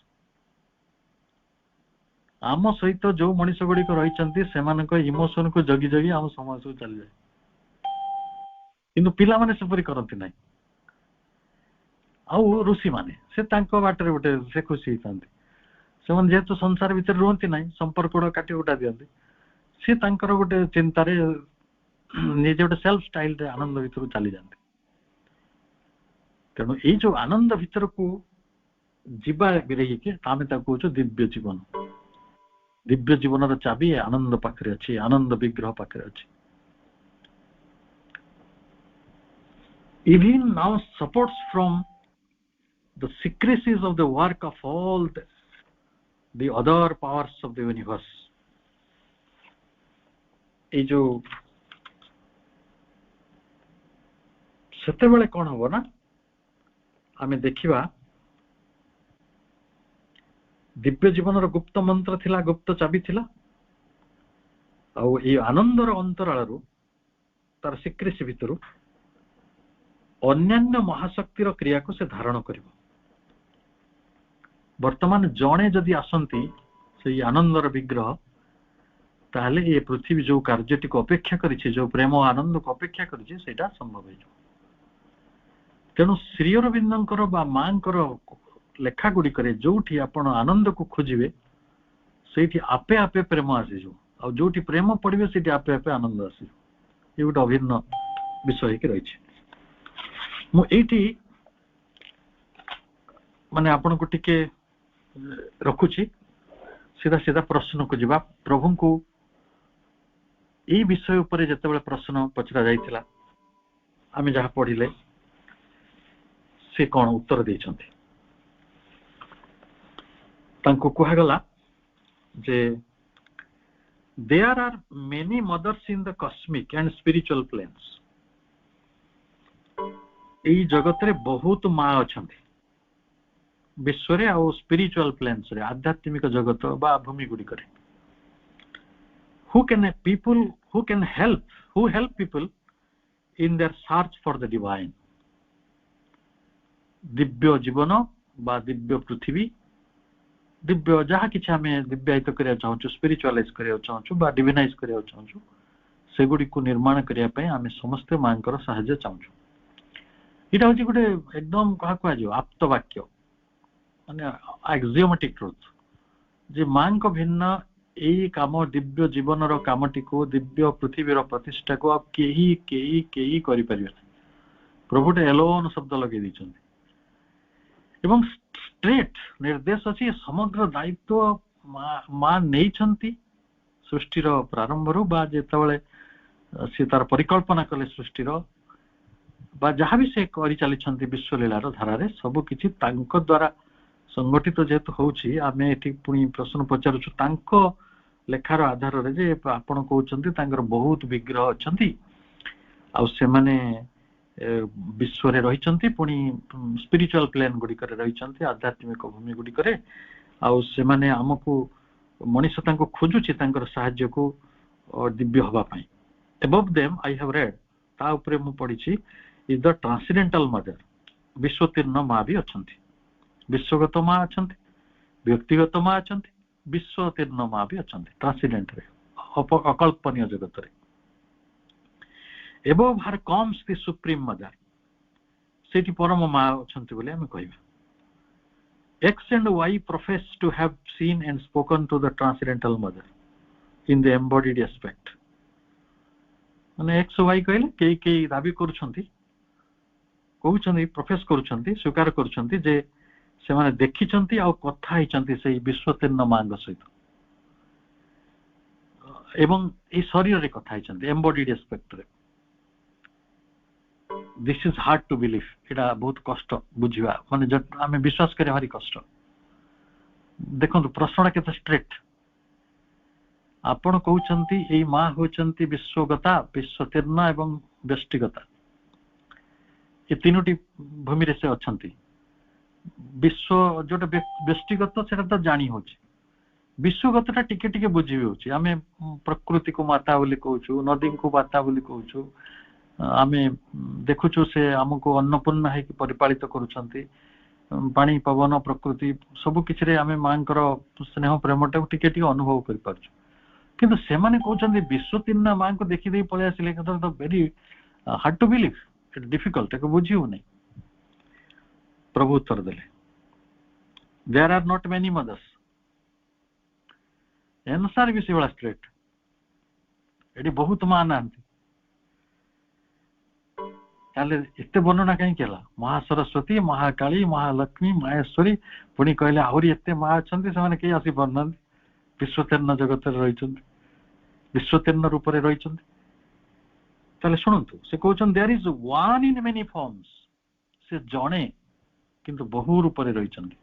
आम सहित जो मनीष गुड़िक रही इमोशन को जगी जगी आम समाज को चली जाए किंतु पिला माने सेपरी करती ना आउ ऋषि माने से बाटर गोटे से खुशी होता से जेहेतु संसार भितर रुहति ना संपर्क गुड़ा काटी गुटा दिखती सी गोटे चिंतार निजे गोटे सेल्फ स्टाइल रे आनंद भीतर चली जाती तेणु ये जो आनंद भीतर को जीवा रही आम कहूँ दिव्य जीवन दिव्य जीवन चाबी आनंद पाखे अच्छी आनंद विग्रह पाखे अच्छी even now supports from the secrecies of the work of all the other powers of the universe ये जो सेते बेले कौन हम ना आम देखा दिव्य जीवन गुप्त मंत्र थिला गुप्त चाबी थिला आउ ये आनंदर अंतराल तार सिक्रेसी भितर अन्यान्य महाशक्तिर क्रिया को से धारण कर वर्तमान जड़े जदि आसंती से आनंदर विग्रह ताहले ये पृथ्वी जो कार्यटी को अपेक्षा करिछि जो प्रेम आनंद को अपेक्षा करिछि सेटा संभव हो तेणु श्री अरविंदंकर बा मांकर लेखा गुड़िक जोठी आपण आनंद को खोजे से आपे आपे प्रेम आसीज आ जो प्रेम पड़े से आपे आपे आनंद आसीज ये गोटे अभिन्न विषय रही मुझे माने आपण को टिके रखुची सीधा सीधा प्रश्न को जीवा प्रभु को ये विषय उपरे जिते प्रश्न पचरा जाइथिला आमे जहाँ पढ़िले से कौन उत्तर देइछन्ति तांको कहगला जे there are many mothers in the cosmic and spiritual planes यही जगत रे बहुत माँ अच्छा विश्व रे आ स्पिरिचुअल प्लेन्स रे आध्यात्मिक जगत बा भूमि गुड़िक who help people in their search for the divine Divya जीवन बा दिव्य पृथ्वी दिव्य जहाँ कि आम दिव्यायित करा चाहूँ स्पिरिचुअलाइज करा चाहूँ बा डिविनाइज करा चाहूँ सेगुड़ी को निर्माण करने आम समस्ते माँ साहाय्य चाहूँ यहाँ हूँ गोटे एकदम क्या कह आप्त वाक्य माने एक्सियोमेटिक ट्रुथ जे माँ भिन्न यही काम दिव्य जीवन कामटी को दिव्य पृथ्वीर प्रतिष्ठा को आप कहीं कहीं कहीं करें प्रभुटे एलोन शब्द लगे एवं स्ट्रेट निर्देश अच्छी समग्र दायित्व ମା ନେଇଛନ୍ତି ସୃଷ୍ଟିର ପ୍ରାରମ୍ଭରୁ ବା ଯେତେବେଳେ ସେ ତାର ପରିକଳ୍ପନା କଲେ ସୃଷ୍ଟିର ବା ଯାହା ବି ସେ କରି ଚାଲିଛନ୍ତି ବିଶ୍ୱଲୀଳାର ଧାରାରେ ସବୁ କିଛି ତାଙ୍କ ଦ୍ୱାରା ସଂଗଠିତ ଯେହେତୁ ହଉଛି ଆମେ ଏଠି ପୁଣି ପ୍ରଶ୍ନ ପଚାରୁଛୁ ତାଙ୍କ ଲେଖାର ଆଧାରରେ ଯେ ଆପଣ କହୁଛନ୍ତି ତାଙ୍କର ବହୁତ ବିଗ୍ରହ ଅଛନ୍ତି ଆଉ ସେମାନେ ବିଶ୍ୱରେ ରହିଛନ୍ତି ପୁଣି ସ୍ପିରିଚୁଆଲ ପ୍ଲେନ୍ ଗୁଡିକରେ ରହିଛନ୍ତି ଆଧ୍ୟାତ୍ମିକ ଭୂମି ଗୁଡିକରେ ଆଉ ସେମାନେ ଆମକୁ ମଣିଷ ତାଙ୍କୁ ଖୋଜୁଛି ତାଙ୍କର ସାହାଯ୍ୟକୁ ଦିବ୍ୟ ହବା ପାଇଁ above them I have read ତା ଉପରେ ମୁଁ ପଢିଛି is the transcendental mother ବିଶ୍ୱତୀର୍ଣ୍ଣ ମା ବି ଅଛନ୍ତି ବିଶ୍ୱଗତ ମା ଅଛନ୍ତି ବ୍ୟକ୍ତିଗତ ମା ଅଛନ୍ତି ବିଶ୍ୱତୀର୍ଣ୍ଣ ମା ବି ଅଛନ୍ତି ଟ୍ରାନ୍ସେଣ୍ଡେଣ୍ଟରେ ଅକଳ୍ପନୀୟ ଜଗତରେ above her comes the supreme mother ସେଠି ପରମ ମା ଅଛନ୍ତି ବୋଲି ଆମେ କହିବା X and Y profess to have seen and spoken to the transcendental mother in the embodied aspect ମାନେ X Y କହିଲେ କେହି ଦାବି କରୁଛନ୍ତି କହୁଛନ୍ତି ପ୍ରଫେସ କରୁଛନ୍ତି ସ୍ୱୀକାର କରୁଛନ୍ତି ଯେ ସେମାନେ ଦେଖିଛନ୍ତି ଆଉ କଥା ହେଇଛନ୍ତି ସେଇ ବିଶ୍ୱତୀର୍ଣ୍ଣ ମାଙ୍କ ସହିତ ଏବଂ ଏଇ ଶରୀରରେ କଥା ହେଇଛନ୍ତି embodied aspectରେ this is hard to believe ଏଟା ବହୁତ କଷ୍ଟ ବୁଝିବା ମାନେ ଆମେ ବିଶ୍ୱାସ କରିବା ଭାରି କଷ୍ଟ ଦେଖନ୍ତୁ ପ୍ରଶ୍ନଟା କେତେ ଷ୍ଟ୍ରିକ୍ଟ ଆପଣ କହୁଛନ୍ତି ଏଇ ମା ହେଉଛନ୍ତି ବିଶ୍ୱଗତା ବିଶ୍ୱତୀର୍ଣ୍ଣ ଏବଂ ବ୍ୟଷ୍ଟିଗତା ଏ ତିନୋଟି ଭୂମିରେ ସେ ଅଛନ୍ତି ବିଶ୍ୱ ଯୋଉଟା ବ୍ୟଷ୍ଟିଗତ ସେଟା ତ ଜାଣି ହଉଛି ବିଶ୍ୱଗତଟା ଟିକେ ଟିକେ ବୁଝି ହେଉଛି ଆମେ ପ୍ରକୃତିକୁ ମାତା ବୋଲି କହୁଛୁ ନଦୀଙ୍କୁ ମାତା ବୋଲି କହୁଛୁ ଆମେ ଦେଖୁଛୁ ସେ ଆମକୁ ଅନ୍ନପୂର୍ଣ୍ଣା ହେଇକି ପରିପାଳିତ କରୁଛନ୍ତି ପାଣି ପବନ ପ୍ରକୃତି ସବୁ କିଛିରେ ଆମେ ମାଙ୍କର ସ୍ନେହ ପ୍ରେମଟାକୁ ଟିକେ ଟିକେ ଅନୁଭବ କରିପାରୁଛୁ କିନ୍ତୁ ସେମାନେ କହୁଛନ୍ତି ବିଶ୍ୱତୀର୍ଣ୍ଣ ମାଙ୍କୁ ଦେଖିଦେଇ ପଳେଇ ଆସିଲେ very hard to believe it's difficult ତାକୁ ବୁଝି ହଉନି ପ୍ରଭୁ ଉତ୍ତର ଦେଲେ there are not many mothers answer ବି ସେଇଭଳିଆ ଷ୍ଟ୍ରେଟ ଏଠି ବହୁତ ମା ନାହାନ୍ତି ତାହେଲେ ଏତେ ବର୍ଣ୍ଣନା କାହିଁକି ହେଲା ମହାସରସ୍ୱତୀ ମହାକାଳୀ ମହାଲକ୍ଷ୍ମୀ ମାହେଶ୍ୱରୀ ପୁଣି କହିଲେ ଆହୁରି ଏତେ ମା ଅଛନ୍ତି ସେମାନେ କେହି ଆସି ପାରୁନାହାନ୍ତି ବିଶ୍ୱତୀର୍ଣ୍ଣ ଜଗତରେ ରହିଛନ୍ତି ବିଶ୍ୱତୀର୍ଣ୍ଣ ରୂପରେ ରହିଛନ୍ତି ତାହେଲେ ଶୁଣନ୍ତୁ ସେ କହୁଛନ୍ତି there is one in many forms ସେ ଜଣେ କିନ୍ତୁ ବହୁ ରୂପରେ ରହିଛନ୍ତି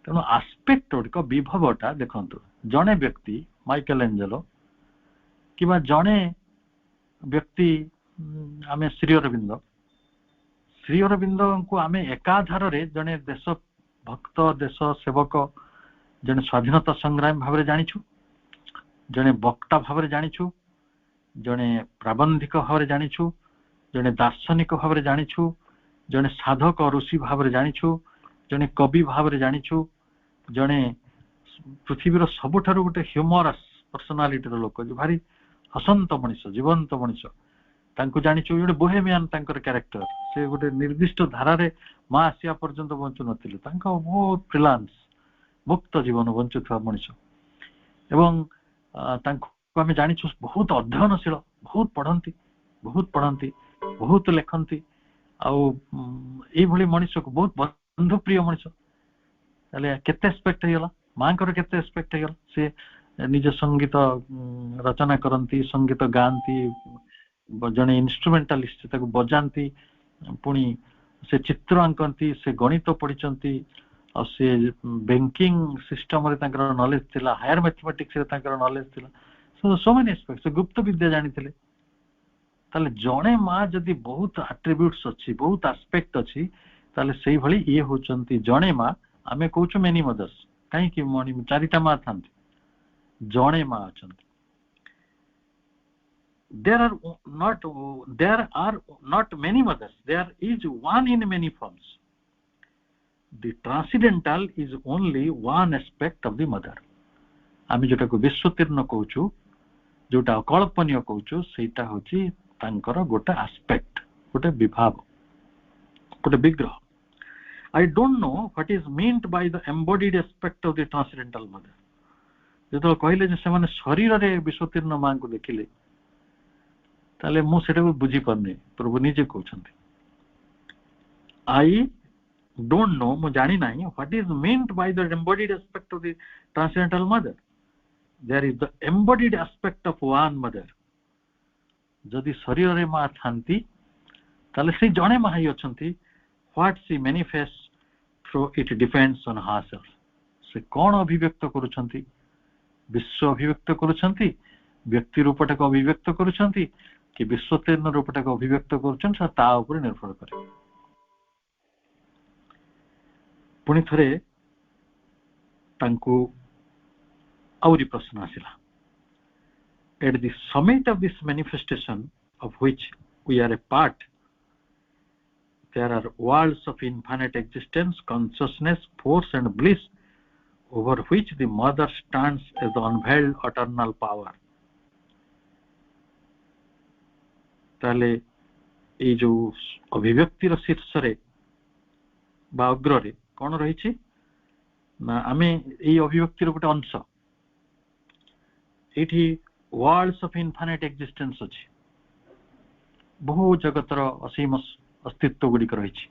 ତେଣୁ ଆସ୍ପେକ୍ଟ ଗୁଡ଼ିକ ବିଭବଟା ଦେଖନ୍ତୁ ଜଣେ ବ୍ୟକ୍ତି ମାଇକେଲ ଏଞ୍ଜେଲୋ କିମ୍ବା ଜଣେ ବ୍ୟକ୍ତି ଆମେ ଶ୍ରୀ ଅରବିନ୍ଦଙ୍କୁ ଆମେ ଏକାଧାରରେ ଜଣେ ଦେଶ ଭକ୍ତ ଦେଶ ସେବକ ଜଣେ ସ୍ୱାଧୀନତା ସଂଗ୍ରାମୀ ଭାବରେ ଜାଣିଛୁ ଜଣେ ବକ୍ତା ଭାବରେ ଜାଣିଛୁ ଜଣେ ପ୍ରାବନ୍ଧିକ ଭାବରେ ଜାଣିଛୁ ଜଣେ ଦାର୍ଶନିକ ଭାବରେ ଜାଣିଛୁ ଜଣେ ସାଧକ ଋଷି ଭାବରେ ଜାଣିଛୁ ଜଣେ କବି ଭାବରେ ଜାଣିଛୁ ଜଣେ ପୃଥିବୀର ସବୁଠାରୁ ଗୋଟେ ହ୍ୟୁମରସ୍ ପର୍ସନାଲିଟିର ଲୋକ ଯେ ଭାରି ହସନ୍ତ ମଣିଷ ଜୀବନ୍ତ ମଣିଷ ତାଙ୍କୁ ଜାଣିଛୁ ଗୋଟେ ବୋହେମିଆନ ତାଙ୍କର କ୍ୟାରେକ୍ଟର ସେ ଗୋଟେ ନିର୍ଦ୍ଦିଷ୍ଟ ଧାରାରେ ମା ଆସିବା ପର୍ଯ୍ୟନ୍ତ ବଞ୍ଚୁ ନଥିଲେ ତାଙ୍କ ବହୁତ ଫ୍ରିଲାନ୍ସ ମୁକ୍ତ ଜୀବନ ବଞ୍ଚୁଥିବା ମଣିଷ ଏବଂ ତାଙ୍କୁ ଆମେ ଜାଣିଛୁ ବହୁତ ଅଧ୍ୟୟନଶୀଳ ବହୁତ ପଢନ୍ତି ବହୁତ ଲେଖନ୍ତି ଆଉ ଏଇଭଳି ମଣିଷକୁ ବହୁତ ବନ୍ଧୁପ୍ରିୟ ମଣିଷ ତାହେଲେ କେତେ ଏକ୍ସପେକ୍ଟ ହେଇଗଲା ମାଙ୍କର କେତେ ଏକ୍ସପେକ୍ଟ ହେଇଗଲା ସେ ନିଜ ସଙ୍ଗୀତ ରଚନା କରନ୍ତି ସଙ୍ଗୀତ ଗାଆନ୍ତି ଜଣେ ଇନଷ୍ଟ୍ରୁମେଣ୍ଟାଲିଷ୍ଟ ତାକୁ ବଜାନ୍ତି ପୁଣି ସେ ଚିତ୍ର ଆଙ୍କନ୍ତି ସେ ଗଣିତ ପଢିଛନ୍ତି ଆଉ ସେ ବ୍ୟାଙ୍କିଂ ସିଷ୍ଟମରେ ତାଙ୍କର ନଲେଜ ଥିଲା ହାୟର ମ୍ୟାଥମେଟିକ୍ସରେ ତାଙ୍କର ନଲେଜ ଥିଲା so many aspects ସେ ଗୁପ୍ତ ବିଦ୍ୟା ଜାଣିଥିଲେ ତାହେଲେ ଜଣେ ମା ଯଦି ବହୁତ ଆଟ୍ରିବ୍ୟୁଟ୍ସ ଅଛି ବହୁତ ଆସ୍ପେକ୍ଟ ଅଛି ତାହେଲେ ସେଇଭଳି ଇଏ ହଉଛନ୍ତି ଜଣେ ମା ଆମେ କହୁଛୁ ମେନି ମଦର୍ସ କାହିଁକି ଚାରିଟା ମା ଥାନ୍ତି ଜଣେ ମା ଅଛନ୍ତି there are not many mothers there is one in many forms the transcendental is only one aspect of the mother ଆମେ ଯୋଉଟାକୁ ବିଶ୍ୱତୀର୍ଣ୍ଣ କହୁଛୁ ଯୋଉଟା ଅକଳ୍ପନୀୟ କହୁଛୁ ସେଇଟା ହଉଛି ତାଙ୍କର ଗୋଟେ ଆସ୍ପେକ୍ଟ ଗୋଟେ ବିଭାଗ ଗୋଟେ ବିଗ୍ରହ I don't know what is meant by the embodied aspect of the transcendental mother ଯେତେବେଳେ କହିଲେ ଯେ ସେମାନେ ଶରୀରରେ ବିଶ୍ୱତୀର୍ଣ୍ଣ ମାଙ୍କୁ ଦେଖିଲେ ତାହେଲେ ମୁଁ ସେଟାକୁ ବୁଝିପାରୁନି ପ୍ରଭୁ ନିଜେ କହୁଛନ୍ତି I don't know, ମୁଁ ଜାଣି ନାହିଁ what is meant by the embodied aspect of the transcendental mother. There is the embodied aspect of one mother. ଯଦି ଶରୀରରେ ମା ଥାନ୍ତି ତାହେଲେ ସେ ଜଣେ ମା ହିଁ ଅଛନ୍ତି. what she manifests through it depends on herself. ସେ କ'ଣ ଅଭିବ୍ୟକ୍ତ କରୁଛନ୍ତି? ବିଶ୍ୱ ଅଭିବ୍ୟକ୍ତ କରୁଛନ୍ତି, ବ୍ୟକ୍ତି ରୂପଟାକୁ ଅଭିବ୍ୟକ୍ତ କରୁଛନ୍ତି କି ବିଶ୍ୱତୀର୍ଣ୍ଣ ରୂପଟାକୁ ଅଭିବ୍ୟକ୍ତ କରୁଛନ୍ତି, ତା ଉପରେ ନିର୍ଭର କରେ. ପୁଣି ଥରେ ତାଙ୍କୁ ଆହୁରି ପ୍ରଶ୍ନ ଆସିଲା. At the summit of this manifestation of which we are a part, there are worlds of infinite existence, consciousness, force and bliss over which the mother stands as the unveiled eternal power. ତାହେଲେ ଏଇ ଯୋଉ ଅଭିବ୍ୟକ୍ତିର ଶୀର୍ଷରେ ବା ଅଗ୍ରରେ କ'ଣ ରହିଛି ନା ଆମେ ଏଇ ଅଭିବ୍ୟକ୍ତିର ଗୋଟେ ଅଂଶ. ଏଇଠି worlds of infinite existence ଅଛି, ବହୁ ଜଗତର ଅସୀମ ଅସ୍ତିତ୍ୱ ଗୁଡ଼ିକ ରହିଛି,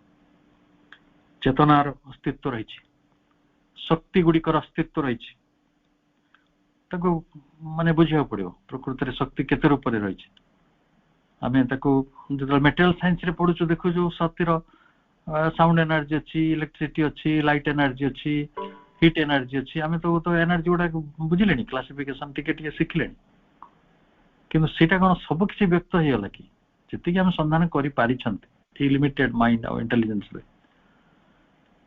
ଚେତନାର ଅସ୍ତିତ୍ୱ ରହିଛି, ଶକ୍ତି ଗୁଡ଼ିକର ଅସ୍ତିତ୍ୱ ରହିଛି. ତାକୁ ମାନେ ବୁଝିବାକୁ ପଡିବ ପ୍ରକୃତରେ ଶକ୍ତି କେତେ ରୂପରେ ରହିଛି. ଆମେ ତାକୁ ଯେତେବେଳେ ମେଟେରିଆଲ ସାଇନ୍ସରେ ପଢୁଛୁ ଦେଖୁଛୁ ଶକ୍ତିର ସାଉଣ୍ଡ ଏନର୍ଜି ଅଛି, ଇଲେକ୍ଟ୍ରିସିଟି ଅଛି, ଲାଇଟ୍ ଏନର୍ଜି ଅଛି, ହିଟ୍ ଏନର୍ଜି ଅଛି. ଆମେ ତ ଏନର୍ଜି ଗୁଡାକ ବୁଝିଲେଣି, କ୍ଲାସିଫିକେସନ ଟିକେ ଟିକେ ଶିଖିଲେଣି. କିନ୍ତୁ ସେଇଟା କ'ଣ ସବୁ କିଛି ବ୍ୟକ୍ତ ହେଇଗଲା କି? ଯେତିକି ଆମେ ସନ୍ଧାନ କରିପାରିଛନ୍ତି ଏଇ ଲିମିଟେଡ ମାଇଣ୍ଡ ଆଉ ଇଣ୍ଟେଲିଜେନ୍ସରେ.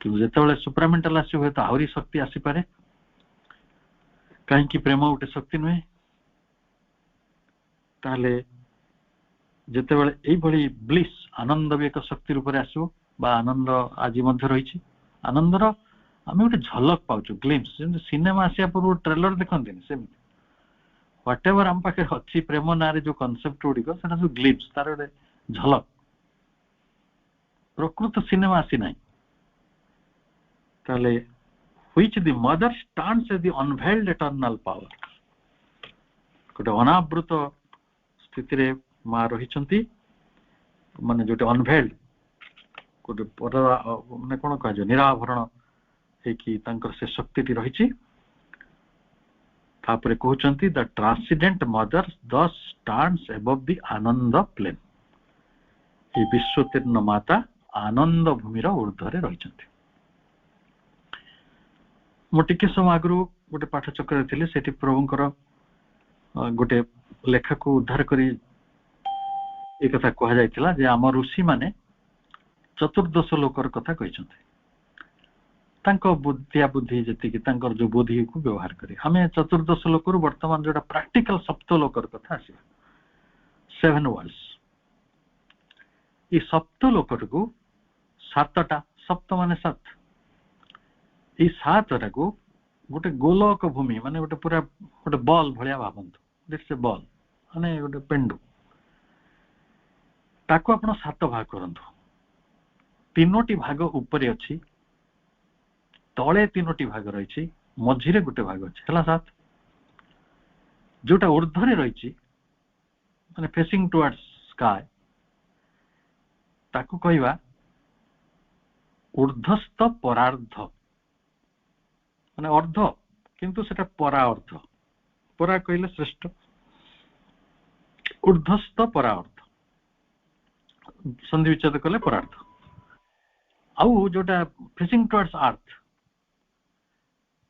କିନ୍ତୁ ଯେତେବେଳେ ସୁପ୍ରାମେଣ୍ଟାଲ ଆସିବ ହୁଏତ ଆହୁରି ଶକ୍ତି ଆସିପାରେ. କାହିଁକି ପ୍ରେମ ଗୋଟେ ଶକ୍ତି ନୁହେଁ? ତାହେଲେ ଯେତେବେଳେ ଏଇଭଳି ବ୍ଲିସ୍ ଆନନ୍ଦ ବି ଏକ ଶକ୍ତି ରୂପରେ ଆସିବ, ବା ଆନନ୍ଦ ଆଜି ମଧ୍ୟ ରହିଛି. ଆନନ୍ଦର ଆମେ ଗୋଟେ ଝଲକ ପାଉଛୁ, ଗ୍ଲିମ୍ସ. ଯେମିତି ସିନେମା ଆସିବା ପୂର୍ବରୁ ଟ୍ରେଲର ଦେଖନ୍ତିନି, ସେମିତି ହ୍ୱାଟ ଏଭର ଆମ ପାଖରେ ଅଛି ପ୍ରେମ ନାଁରେ ଯୋଉ କନସେପ୍ଟ ଗୁଡିକ, ସେଟା ସବୁ ଗ୍ଲିମ୍ସ, ତାର ଗୋଟେ ଝଲକ. ପ୍ରକୃତ ସିନେମା ଆସିନାହିଁ. ତାହେଲେ which the mother stands as the unveiled eternal power. ଗୋଟେ ଅନାବୃତ ସ୍ଥିତିରେ ମା ରହିଛନ୍ତି, ମାନେ ଯୋଉଟା ଅନଭେଲ୍ଡ, ଗୋଟେ ମାନେ କ'ଣ କୁହାଯିବ, ନିରାଭରଣ ହେଇକି ତାଙ୍କର ସେ ଶକ୍ତିଟି ରହିଛି. ତାପରେ କହୁଛନ୍ତି the transcendent mother thus stands above the Anand plane. এই ବିଶ୍ୱତୀର୍ଣ୍ଣ ମାତା ଆନନ୍ଦ ଭୂମିର ଉର୍ଦ୍ଧ୍ୱରେ ରହିଛନ୍ତି. ମୁଁ ଟିକେ ସମୟ ଆଗରୁ ଗୋଟେ ପାଠଚକ୍ରରେ ଥିଲି, ସେଠି ପ୍ରଭୁଙ୍କର ଗୋଟେ ଲେଖାକୁ ଉଦ୍ଧାର କରି ଏ କଥା କୁହାଯାଇଥିଲା ଯେ ଆମ ଋଷି ମାନେ ଚତୁର୍ଦ୍ଦଶ ଲୋକର କଥା କହିଛନ୍ତି. ତାଙ୍କ ବୁଦ୍ଧି ଯେତିକି ତାଙ୍କର ଯୋଉ ବୁଦ୍ଧିକୁ ବ୍ୟବହାର କରି ଆମେ ଚତୁର୍ଦ୍ଦଶ ଲୋକରୁ ବର୍ତ୍ତମାନ ଯୋଉଟା ପ୍ରାକ୍ଟିକାଲ ସପ୍ତ ଲୋକର କଥା ଆସିବା, 7 worlds. ଏଇ ସପ୍ତ ଲୋକଟିକୁ 7ଟା, ସପ୍ତ ମାନେ 7, ଏଇ 7ଟାକୁ ଗୋଟେ ଗୋଲକ ଭୂମି, ମାନେ ଗୋଟେ ପୁରା ଗୋଟେ ବଲ୍ ଭଳିଆ ଭାବନ୍ତୁ. ସେ ବଲ୍ ମାନେ ଗୋଟେ ପେଣ୍ଡୁ, ତାକୁ ଆପଣ 7 ଭାଗ କରନ୍ତୁ. 3ଟି ଭାଗ ଉପରେ ଅଛି, ତଳେ 3ଟି ଭାଗ ରହିଛି, ମଝିରେ ଗୋଟେ ଭାଗ ଅଛି, ହେଲା 7. ଯୋଉଟା ଉର୍ଦ୍ଧ୍ୱରେ ରହିଛି ମାନେ ଫେସିଂ ଟୁୱାର୍ଡସ୍ ସ୍କାଏ, ତାକୁ କହିବା ଉର୍ଦ୍ଧ୍ୱସ୍ଥ ପରାର୍ଦ୍ଧ, ମାନେ ଅର୍ଦ୍ଧ କିନ୍ତୁ ସେଟା ପରା ଅର୍ଦ୍ଧ. ପରା କହିଲେ ଶ୍ରେଷ୍ଠ, ଉର୍ଦ୍ଧ୍ୱସ୍ଥ ପରା ଅର୍ଦ୍ଧ, ସନ୍ଧି ବିଚ୍ଛେଦ କଲେ ପରାର୍ଦ୍ଧ. ଆଉ ଯୋଉଟା ଫେସିଂ ଟୁୱାର୍ଡସ୍ ଆର୍ଥ,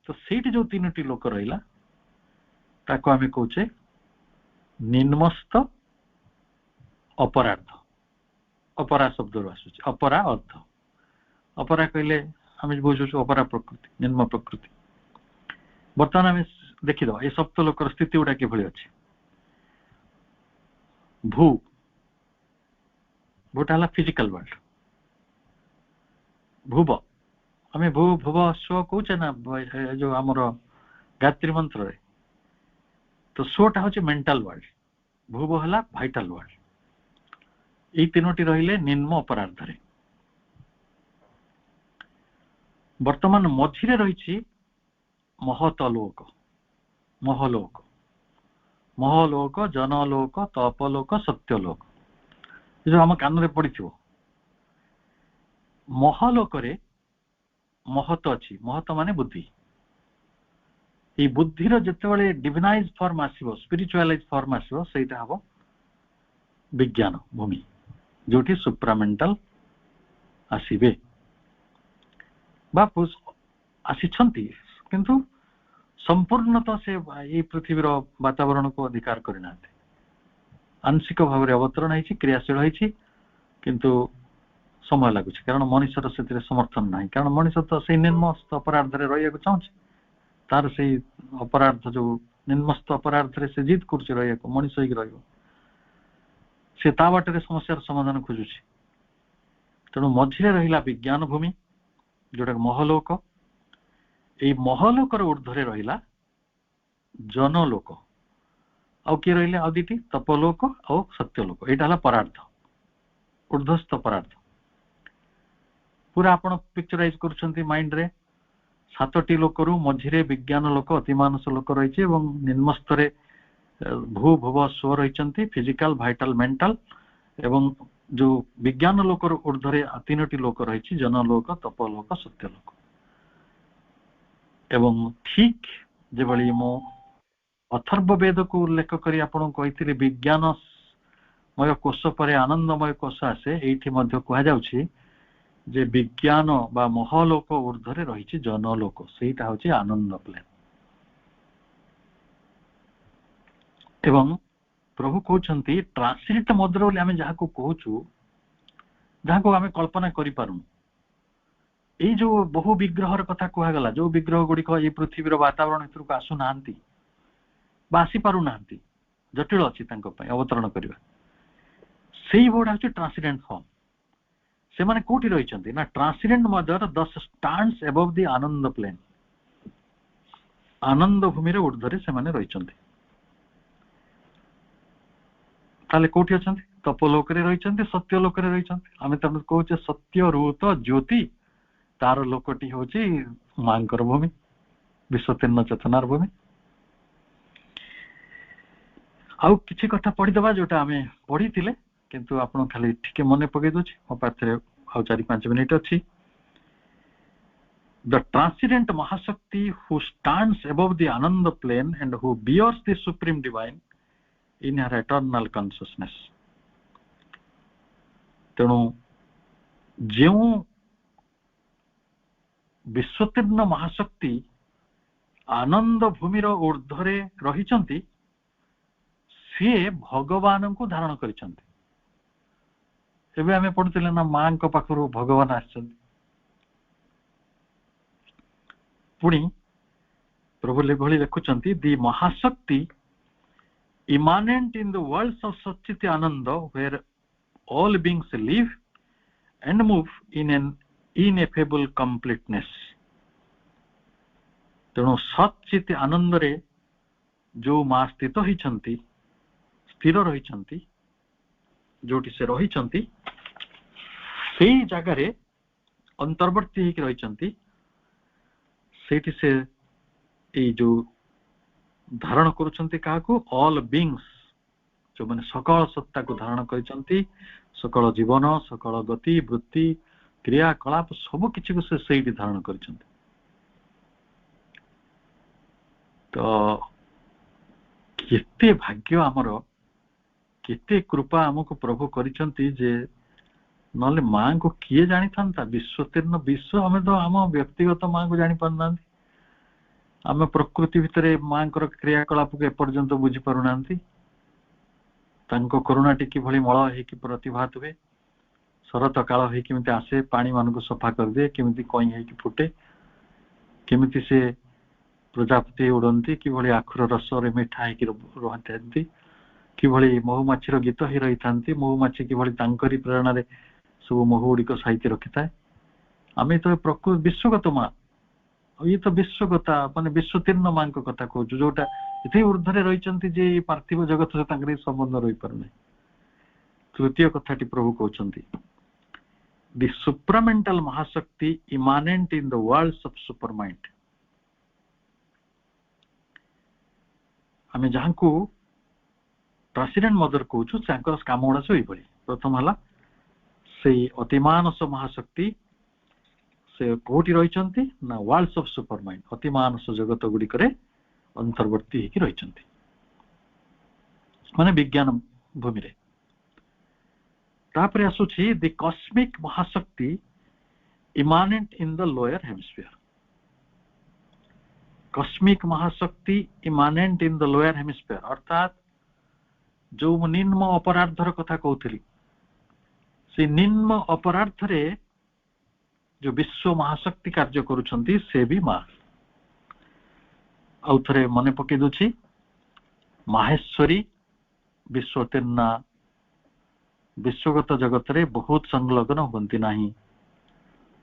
ତ ସେଇଠି ଯୋଉ 3ଟି ଲୋକ ରହିଲା ତାକୁ ଆମେ କହୁଛେ ନିମ୍ନସ୍ଥ ଅପରାର୍ଦ୍ଧ. ଅପରା ଶବ୍ଦରୁ ଆସୁଛି, ଅପରା ଅର୍ଦ୍ଧ. ଅପରା କହିଲେ ଆମେ ବୁଝୁଛୁ ଅପରା ପ୍ରକୃତି, ନିମ୍ନ ପ୍ରକୃତି. ବର୍ତ୍ତମାନ ଆମେ ଦେଖିଦବା ଏଇ ସପ୍ତ ଲୋକର ସ୍ଥିତି ଗୁଡା କିଭଳି ଅଛି. ଭୂଟା ହେଲା ଫିଜିକାଲ ୱାର୍ଲଡ. ଭୁବ, ଆମେ ଭୁବ ସ୍ୱ କହୁଛେ ନା ଯୋଉ ଆମର ଗାୟତ୍ରୀ ମନ୍ତ୍ରରେ, ତ ସ୍ୱଟା ହଉଛି ମେଣ୍ଟାଲ ୱାର୍ଲଡ, ଭୁବ ହେଲା ଭାଇଟାଲ ୱାର୍ଲଡ. ଏଇ 3ଟି ରହିଲେ ନିମ୍ନ ଅପରାର୍ଦ୍ଧରେ. ବର୍ତ୍ତମାନ ମଝିରେ ରହିଛି ମହତଲୋକ, ମହଲୋକ, ମହଲୋକ, ଜନଲୋକ, ତପଲୋକ, ସତ୍ୟଲୋକ. ଯୋଉ ଆମ କାନରେ ପଡିଥିବ, ମହଲୋକରେ महत अच्छी महत माने बुद्धि ये बुद्धिर जिते डिविनाइज फॉर्म आसो स्पिरिचुअलाइज फॉर्म आसो सेटा हम विज्ञान भूमि जोटी सुप्रामेंटाल आसीबे बापुस आसीछंती किंतु संपूर्ण तो से ये पृथ्वीर वातावरण को अधिकार करना आंशिक भाव में अवतरण है क्रियाशील है किंतु समय लगुच कारण मनुष्यर से समर्थन ना कारण मनुष्य तो से निम्नस्त अपराध रहा चाहूँ तार से अपराध जो निम्नस्त अपराध से जिद कर मनुष्य से बाटर समस्यार समाधान खोजुची तेणु मझे रहा विज्ञान भूमि जोटा महलोक ये महलोकर ऊर्ध्वे रहा जनलोक आउ किए रही आदि तपलोक और सत्यलोक यहाँ परार्थ ऊर्ध्वस्थ परार्थ पूरा आपण पिक्चराइज कर माइंड रे 7टी लोक मझिरे विज्ञान लोक अतिमानस लोक रही निम्नस्तरे भू भुव स्व रही फिजिकल भाइटाल मेंटल एवं जो विज्ञान लोकर ऊर्ध्वे 3टी लोक रही जनलोक तपलोक सत्यलोक एवं ठीक जो मो अथर्ववेद को उल्लेख करी आपन कही विज्ञानमय कोश पर आनंदमय कोश आसे एठी मध्य कहा जाउछि जे विज्ञान बा महलोक ऊर्ध्वे रही जनलोक सेटा होछि आनंद प्लेन एवं प्रभु कहउछंती ट्रांसलेट मदर बोली आमे जाहा को कहउछु जहाँ को आमे कल्पना करि पारुनु ये जो बहु विग्रहर कथा कहगला जो विग्रह गुड़िक ये पृथ्वीर वातावरण भीतर को आसु नांती आसी पारु नांती जटिल अच्छी अवतरण करवा से वर्ड हूँ ट्रांसीडेंट फॉर्म से माने कोठी रही ना transcendent mother 10 stands above the Ananda plane आनंद भूमि ऊर्ध्वे से माने रही ताले कोठी अछंती तपलोक रे रही सत्यलोक रे रही आमे तब कहूचे सत्य रूत ज्योति तार लोकटी होची मांकर भूमि विश्वतीर्ण चेतनार भूमि आउ किछि कथा पढ़ी दबा जोटा आमे पढ़ी थिले किंतु आपण खाली ठीक मने पगे दोछि मो पाथरे आउ 4-5 मिनिट अछि the transcendent Mahashakti who stands above the Ananda plane and who bears the supreme divine in her eternal consciousness तेणु जो विश्वतीर्ण महाशक्ति आनंद भूमिर ऊर्ध्वे रही सी भगवान को धारण करिसंती एबे आमे पढुतिले ना मां को पाखरु भगवान आछंती पुणी प्रभु भली लिखुचंती दी महाशक्ति immanent in the worlds of Satchit Ananda where all beings live and move in an ineffable completeness तेणु सच्चित आनंद रे जो मां स्थित होइछंती स्थिर रहिछंती जोटी से रहिछंती सेही जगह रे अंतर्वर्ती हेकि रहिछंती सेठी से ए जो धारण करुछंती काहाकू ऑल बीइंग्स जो माने सकल सत्ता को धारण करिछंती सकल जीवन सकल गति वृत्ति क्रियाकलाप सब किछि को से सेठी धारण करिछंती तो केते भाग्य आमर केते कृपा हमको प्रभु करिछंती जे नले मां को किए जानि थांता विश्वतीर्ण विश्व हमें तो हम व्यक्तिगत मां को जानि पारना आम प्रकृति भितर मां क्रियाकलाप को एपर्यंत बुझी पारना करुणाटी किभली मल होकि प्रतिभात हुए शरत काल होकि आसे पानी मान को सफा कर दे केमिति कई होकि फुटे केमिति से प्रजापति उड़ती किभली आखुर रस मिठा होती किभली महुमाछीर गीत ही रही था महुमाछी किभली तांकरी प्रेरणा रे सब महु गुड़िक साहित्य रखि थाए आम तो प्रकृति विश्वगत मां ये तो विश्वगता माने विश्वतीर्ण मां को कथा कहूँ जोटा ये ऊर्ध्वे रही पार्थिव जगत से संबंध रही पारना तृतीय कथाटी प्रभु कहते the supramental Mahashakti immanent in the worlds of supermind आम जहाँ को ट्रांसीडेंट मदर कहूँ काम गुड़ा सब ये प्रथम है से अतिमानस महाशक्ति से कोठी रहिचंती ना वर्ल्ड्स ऑफ सुपर माइंड अति मानस जगत गुडी करे अंतर्वर्ती हेकि रहिचंती माने विज्ञान भूमि रे तापरे आसुछि the cosmic Mahashakti immanent in the lower hemisphere cosmic Mahashakti immanent in the lower hemisphere अर्थात जो निम्न अपराधर कथा कहूली से निम्न अपराध रे जो विश्व महाशक्ति कार्य करुछंती से भी मां आउ थरे मने पके दोछि माहेश्वरी विश्वतीर्णा विश्वगत जगत रे बहुत संलग्न होती नहीं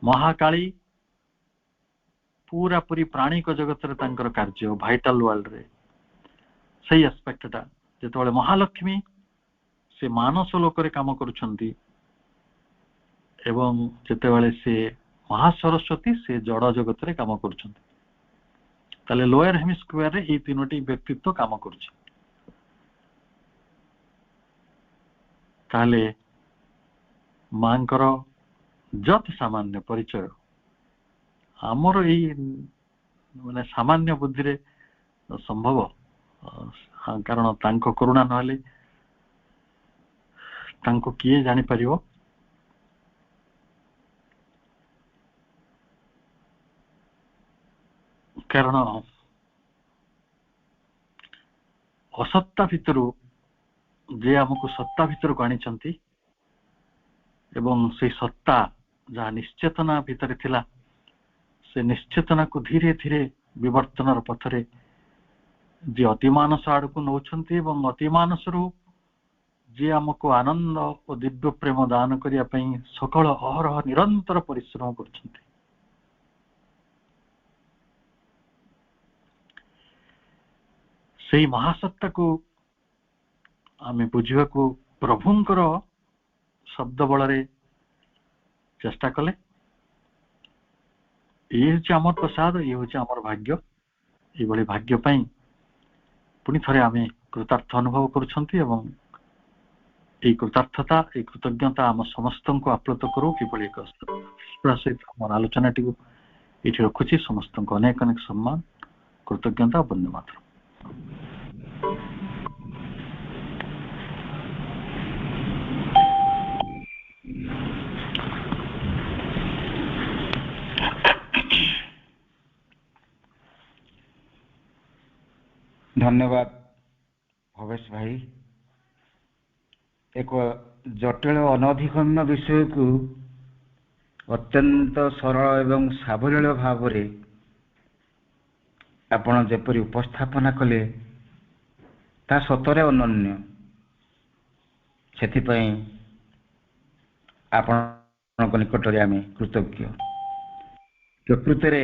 महाकाली पूरा पूरी प्राणी को जगत रे तांकर कार्य भाइटल वर्ल्ड रे सही एस्पेक्टटा जेतबेले महालक्ष्मी से मानस लोक रे काम करुछंती एवं जेतेबेले से महासरस्वती से जड़ जगत रे काम करुछंती ताले लोअर हेमिस्फीयर रे ए तीनोटी व्यक्तित्व काम करुछि ताले मांकर जत सामान्य परिचय आमर यही माने सामान्य बुद्धि रे संभव कारण तांको करुणा नहले तांको किए जानि परियो कारण असत्ता भितरु जे हमको सत्ता भितर को आनी एवं से सत्ता जहाँ निश्चेतना भितर थिला से निश्चेतना को धीरे धीरे विवर्तन पथरे जे अतिमानस आड़ को नौछंती एवं अतिमानस रु जे हमको आनंद और दिव्य प्रेम दान करिया पई सकल अहरह निरंतर परिश्रम करछंती सेही महासत्ता को आमे बुझिबा को प्रभुंकर शब्द बल रे चेष्टा कले ये हूँ आम प्रसाद ये हूँ आम भाग्य ये भाग्य पाई पुणी थे आम कृतार्थ अनुभव करुछंती एवं ये कृतार्थता ये कृतज्ञता आम समस्त को आप्लुत करू कि एक सहित आम आलोचना टी ये रखुची समस्त को अनेक अनेक सम्मान कृतज्ञता वंदे मातरम। धन्यवाद भवेश भाई एक जटिल अनधिगम्य विषय को अत्यंत सरल एवं सावलील भाव रे आपण जेपरि उपस्थापना कले ता सतरे अनन्य सेथिपई आपण निकट रे आमे कृतज्ञ। प्रकृत रे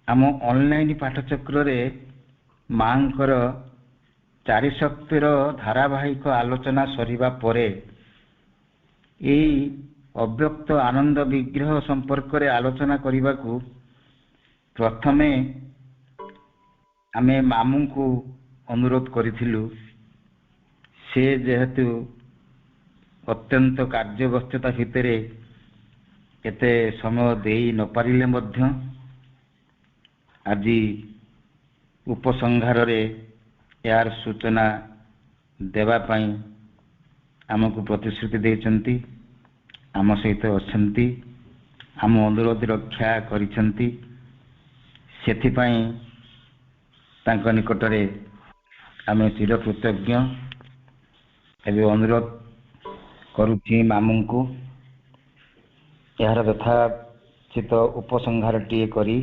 आम ऑनलाइन पाठचक्र रे मांकर चारि शक्तिर धारावाहिक आलोचना सरिबा परे एई अव्यक्त आनंद विग्रह संपर्क रे आलोचना करिबा को प्रथमे आमे मामू को अनुरोध करिथिलु से जेहेतु अत्यंत कार्यव्यस्तता भितरे एते समय देई न पारिले मध्य आज उपसंहार रे यार सूचना देवा पाई आमको प्रतिश्रुति देइचंती आम सहित अछंती आम अनुरोध रक्षा करिसंती सेथिपाई तांक निकटरे आमे चिर कृतज्ञ एवं अनुरोध करुछि मामू को यार यथाचित उपसंहार टीए करी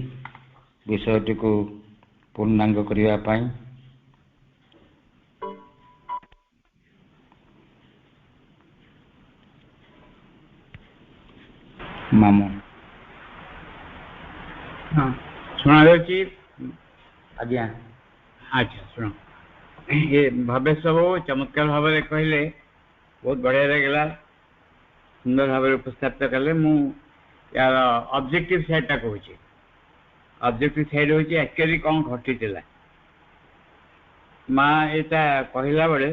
विषयटी को पूर्णांग करिवा पाई मामू। हाँ सुना जाउछि आज्ञा अच्छा सुनो ये भवेश बाबू चमत्कार भाव में कहले बहुत बढ़िया लगला सुंदर भाव उपस्थापित कले मु यार ऑब्जेक्टिव साइड टा कहूँ ऑब्जेक्टिव साइड हूँ एक्चुअली कौन घटी माँ यहाँ कहला बेले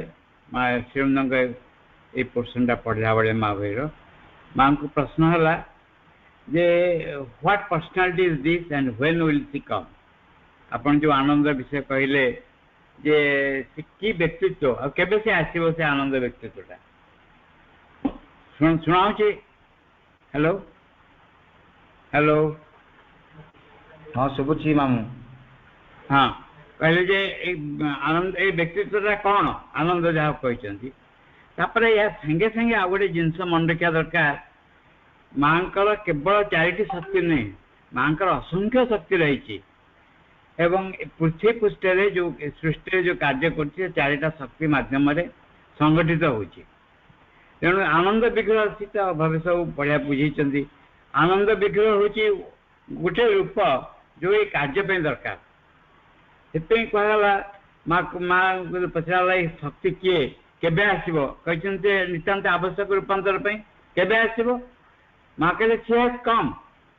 माँ श्रीमंद ये पोर्सन टा पढ़ला बेले माँ भैर माँ को प्रश्न है जे what personality is this and when will she come आपण जो आनंद विषय कहले जे कि व्यक्तित्व और केबे से आसीबो से आनंद व्यक्तित्वटा सुनाऊ छी हेलो हेलो हाँ शुभुची मामू हाँ कहले जे आनंद ए व्यक्तित्वटा कौन आनंद जहाँ कहते तापर या संगे संगे आ गोटे जिनस मन रखा दरकार मांकर केवल चारिटी शक्ति नहीं मांकर असंख्य शक्ति रही एवं पृथ्वी पृष्ठ जो सृष्टि जो कार्य कर चारिटा शक्ति मध्यम संगठित होती तेणु आनंद विग्रह सी तो भाव सब बढ़िया बुझे आनंद विग्रह हूँ गोटे रूप जो ये कार्य दरकार से कहला माँ पचरा शक्ति किए केबे आसीबो कहते नितांत आवश्यक रूपांतर केबे आसीबो माँ कहले she has come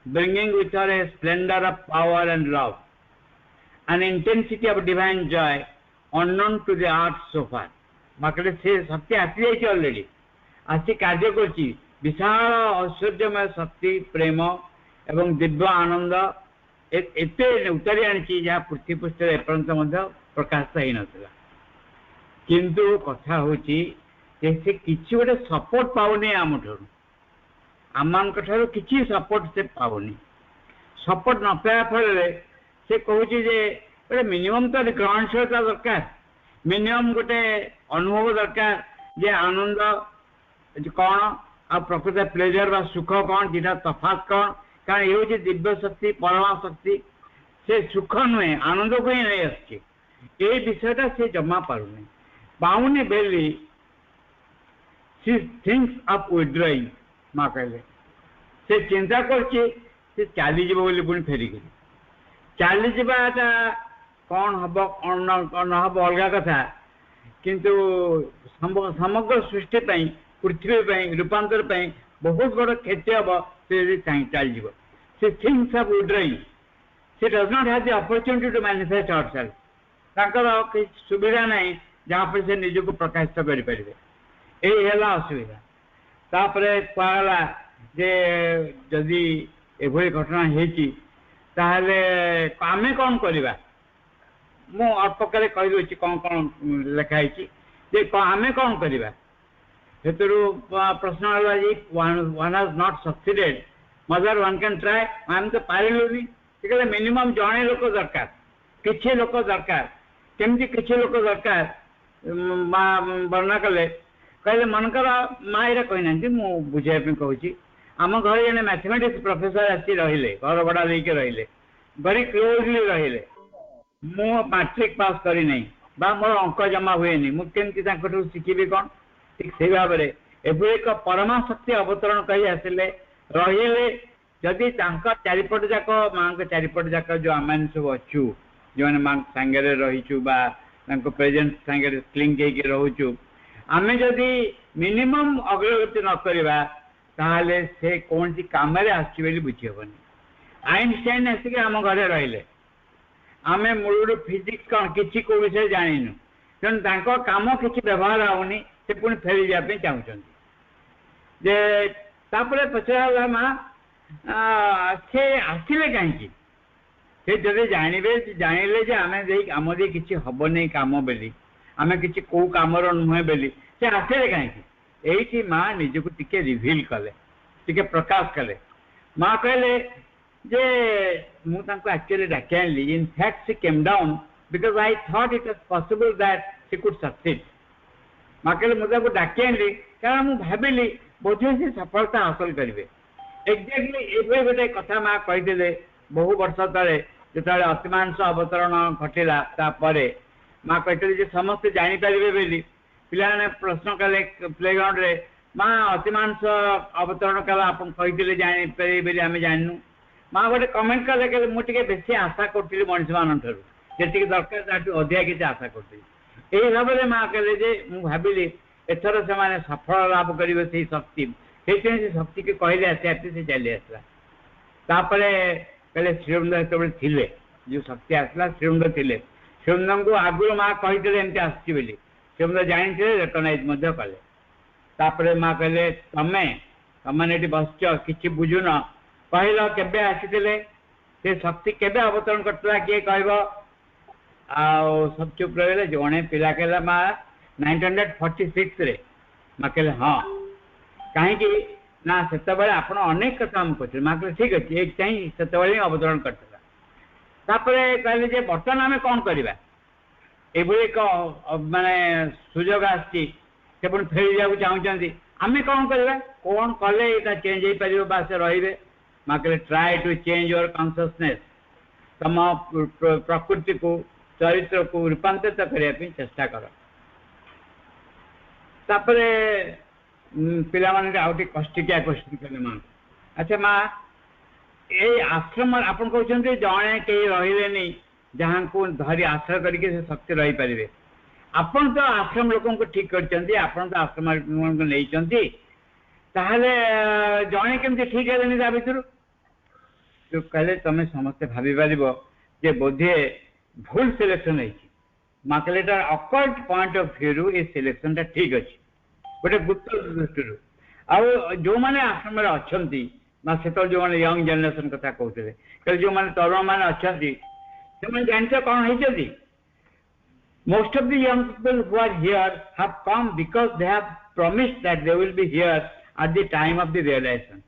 bringing with her a splendour of power and love an intensity of divine joy unknown to the earth so far माँ कहले से शक्ति आसी जाइए ऑलरेडी आसी कार्य करछि विशाल ऐश्वर्यमय शक्ति प्रेम एवं दिव्य आनंद एते उतारी आनी जहाँ पृथ्वी पृष्ठ एपर्यंत प्रकाशित हो नाला किंतु कथा होची से किसी गोटे सपोर्ट पाऊनी आम ठार किसी सपोर्ट से पाऊनी सपोर्ट न पाया फल से कहूँ गोटे मिनिमम तो ग्रहणशीलता दरकार मिनिमम गोटे अनुभव दरकार जे आनंद कौन आ प्रकृत प्लेजर बा सुख कौन दीटा तफात कौन कारण ये हूँ दिव्य शक्ति परमा शक्ति से सुख नुहे आनंद को ही नहीं आसचे ये विषयटा से जमा पारुनी पाऊनी बेली सी थिंक्स ऑफ विथड्रॉइंग माँ कहले से चिंता करछे से चली जीव बोली पुणी फेरिक चली जावाटा कौन हम कौन न हम अलग कथा किंतु समग्र सृष्टि पृथ्वी रूपांतर बहुत बड़ क्षति हम से चल से थिंग्स ऑफ विथड्रॉइंग से does not have the opportunity to manifest ourself तांकर सुविधा नहीं जहाँ पर से निज को प्रकाशित करें यही है असुविधा तापर कहला जे जदि एभली घटना होती आमे कौन करवा मु अल्प काले कहीदे कौन कौन लिखाई आमे कौन करवा से प्रश्न one has not succeeded mother one can try आम तो पारिलुनी कहले मिनिमम जड़े लोक दरकार किसी लोक दरकार केमती किसी लोक दरकार वर्णना कले कहले मनकर माँ ये कहना मु बुझाई कहूँ आम घर जन मैथमेटिक्स प्रोफेसर आसी रहिले घर भड़ा लेके रहिले वेरी क्लोजली रहिले मु मैट्रिक पास करी नहीं बा मोर अंक जमा हुए नहीं मुझे शिखी कौन ठीक से भाव में एभली एक परमा शक्ति अवतरण कही आसिले रहिले जदि चारिपट जाक माँ चारिपट जाक जो आम सब अच्छु जो माँ सांगे रहीचु बा प्रेजेंट सांगे क्लिंक होकर रोचु आम जदि मिनिमम अग्रगति न करवा ताहले से कौन सी काम आसनी बुझीहबनी आइनस्टाइन आसिक आम घरे रहिले आम मूल फिजिक्स कौन किसी को विषय जानिनु तेणु काम किसी व्यवहार आउनी से पुणी फेरी जावाई चाहूँ जे तापर पचरा माँ से आसिले कहीं से जब जानिले आम दे किसी हम नहीं कम बोली आम किसी कौ कम नुहे बोली से आसिले कहीं यही माँ निजक टिके रिवील कले टिके प्रकाश कले माँ कहले जे मुझे एक्चुअली डाकी आनी in fact she came down because I thought it was possible that she could succeed माँ कहले मुझे डाकी आनी कारण मुझे भाविली बोधे से सफलता हासिल करेंगे एक्जाक्टली ये गोटे कथा माँ कही बहु वर्ष तले जो अतिमांस अवतरण घटला माँ कही समस्ते जानीपारे बोली पिलाने प्रश्न कले प्लेग्राउंड रे माँ अतिमांस अवतरण कला आप कही जानीपारे आम जानू माँ गोटे कमेंट कले कि मुझे बेसी आशा करी मनीष मान जी दरकार अधिका किसी आशा करी यही भाव में माँ कहले मुझे भाविली एथर से सफल लाभ करेंगे से शक्ति से शक्ति के कहले आस्ते आस्ते से चली आसला तापर कहले श्रीवृंद जो थे जो शक्ति आसला श्रीवृंद थे श्रीवृंद को आगुरी माँ कही एमती आसची बोली श्रीवृंद जानी रेकग्नाइज कले तापर माँ कहले तमें बसच कि बुझुन କହିଲ କେବେ ଆସିଥିଲେ ସେ ଶକ୍ତି କେବେ ଅବତରଣ କରିଥିଲା କିଏ କହିବ ଆଉ ସବୁ ଚୁପ୍ ରହିଲେ ଜଣେ ପିଲା କହିଲା ମା 1946 ରେ ମା କହିଲେ ହଁ କାହିଁକି ନା ସେତେବେଳେ ଆପଣ ଅନେକ କଥା ଆମକୁ କହିଥିଲେ ମା କହିଲେ ଠିକ ଅଛି ଏଇଟା ହିଁ ସେତେବେଳେ ହିଁ ଅବତରଣ କରିଥିଲା ତାପରେ କହିଲେ ଯେ ବର୍ତ୍ତମାନ ଆମେ କ'ଣ କରିବା ଏଭଳି ଏକ ମାନେ ସୁଯୋଗ ଆସିଛି ସେ ପୁଣି ଫେରି ଯିବାକୁ ଚାହୁଁଛନ୍ତି ଆମେ କ'ଣ କରିବା କ'ଣ କଲେ ଏଇଟା ଚେଞ୍ଜ ହେଇପାରିବ ବା ସେ ରହିବେ ମା କହିଲେ try to change your consciousness ତମ ପ୍ରକୃତିକୁ ଚରିତ୍ରକୁ ରୂପାନ୍ତରିତ କରିବା ପାଇଁ ଚେଷ୍ଟା କର ତାପରେ ପିଲାମାନେ ଆଉ ଟିକେ କଷ୍ଟିକିଆ କ୍ୱେଶ୍ଚନ୍ କଲେ ମା ଆଚ୍ଛା ମା ଏଇ ଆଶ୍ରମ ଆପଣ କହୁଛନ୍ତି ଜଣେ କେହି ରହିଲେନି ଯାହାଙ୍କୁ ଧରି ଆଶ୍ରୟ କରିକି ସେ ଶକ୍ତି ରହିପାରିବେ ଆପଣ ତ ଆଶ୍ରମ ଲୋକଙ୍କୁ ଠିକ କରିଛନ୍ତି ଆପଣ ତ ଆଶ୍ରମ ଲୋକଙ୍କୁ ନେଇଛନ୍ତି ତାହେଲେ ଜଣେ କେମିତି ଠିକ ହେଲେନି ତା ଭିତରୁ କହିଲେ ତମେ ସମସ୍ତେ ଭାବିପାରିବ ଯେ ବୋଧେ ଭୁଲ ସିଲେକ୍ସନ ହେଇଛି ମା କହିଲେ ଏଟା ଅକଲ୍ଟ ପଏଣ୍ଟ ଅଫ ଭ୍ୟୁରୁ ଏ ସିଲେକ୍ସନଟା ଠିକ ଅଛି ଗୋଟେ ଗୁପ୍ତ ଦୃଷ୍ଟିରୁ ଆଉ ଯୋଉମାନେ ଆଶ୍ରମରେ ଅଛନ୍ତି ବା ସେତେବେଳେ ଯୋଉମାନେ ୟଙ୍ଗ ଜେନେରେସନ କଥା କହୁଥିଲେ ଯୋଉମାନେ ତରୁଣମାନେ ଅଛନ୍ତି ସେମାନେ ଜାଣିଛ କ'ଣ ହେଇଛନ୍ତି most of the young people who are here have come because they have promised that they will be here at the time of the realization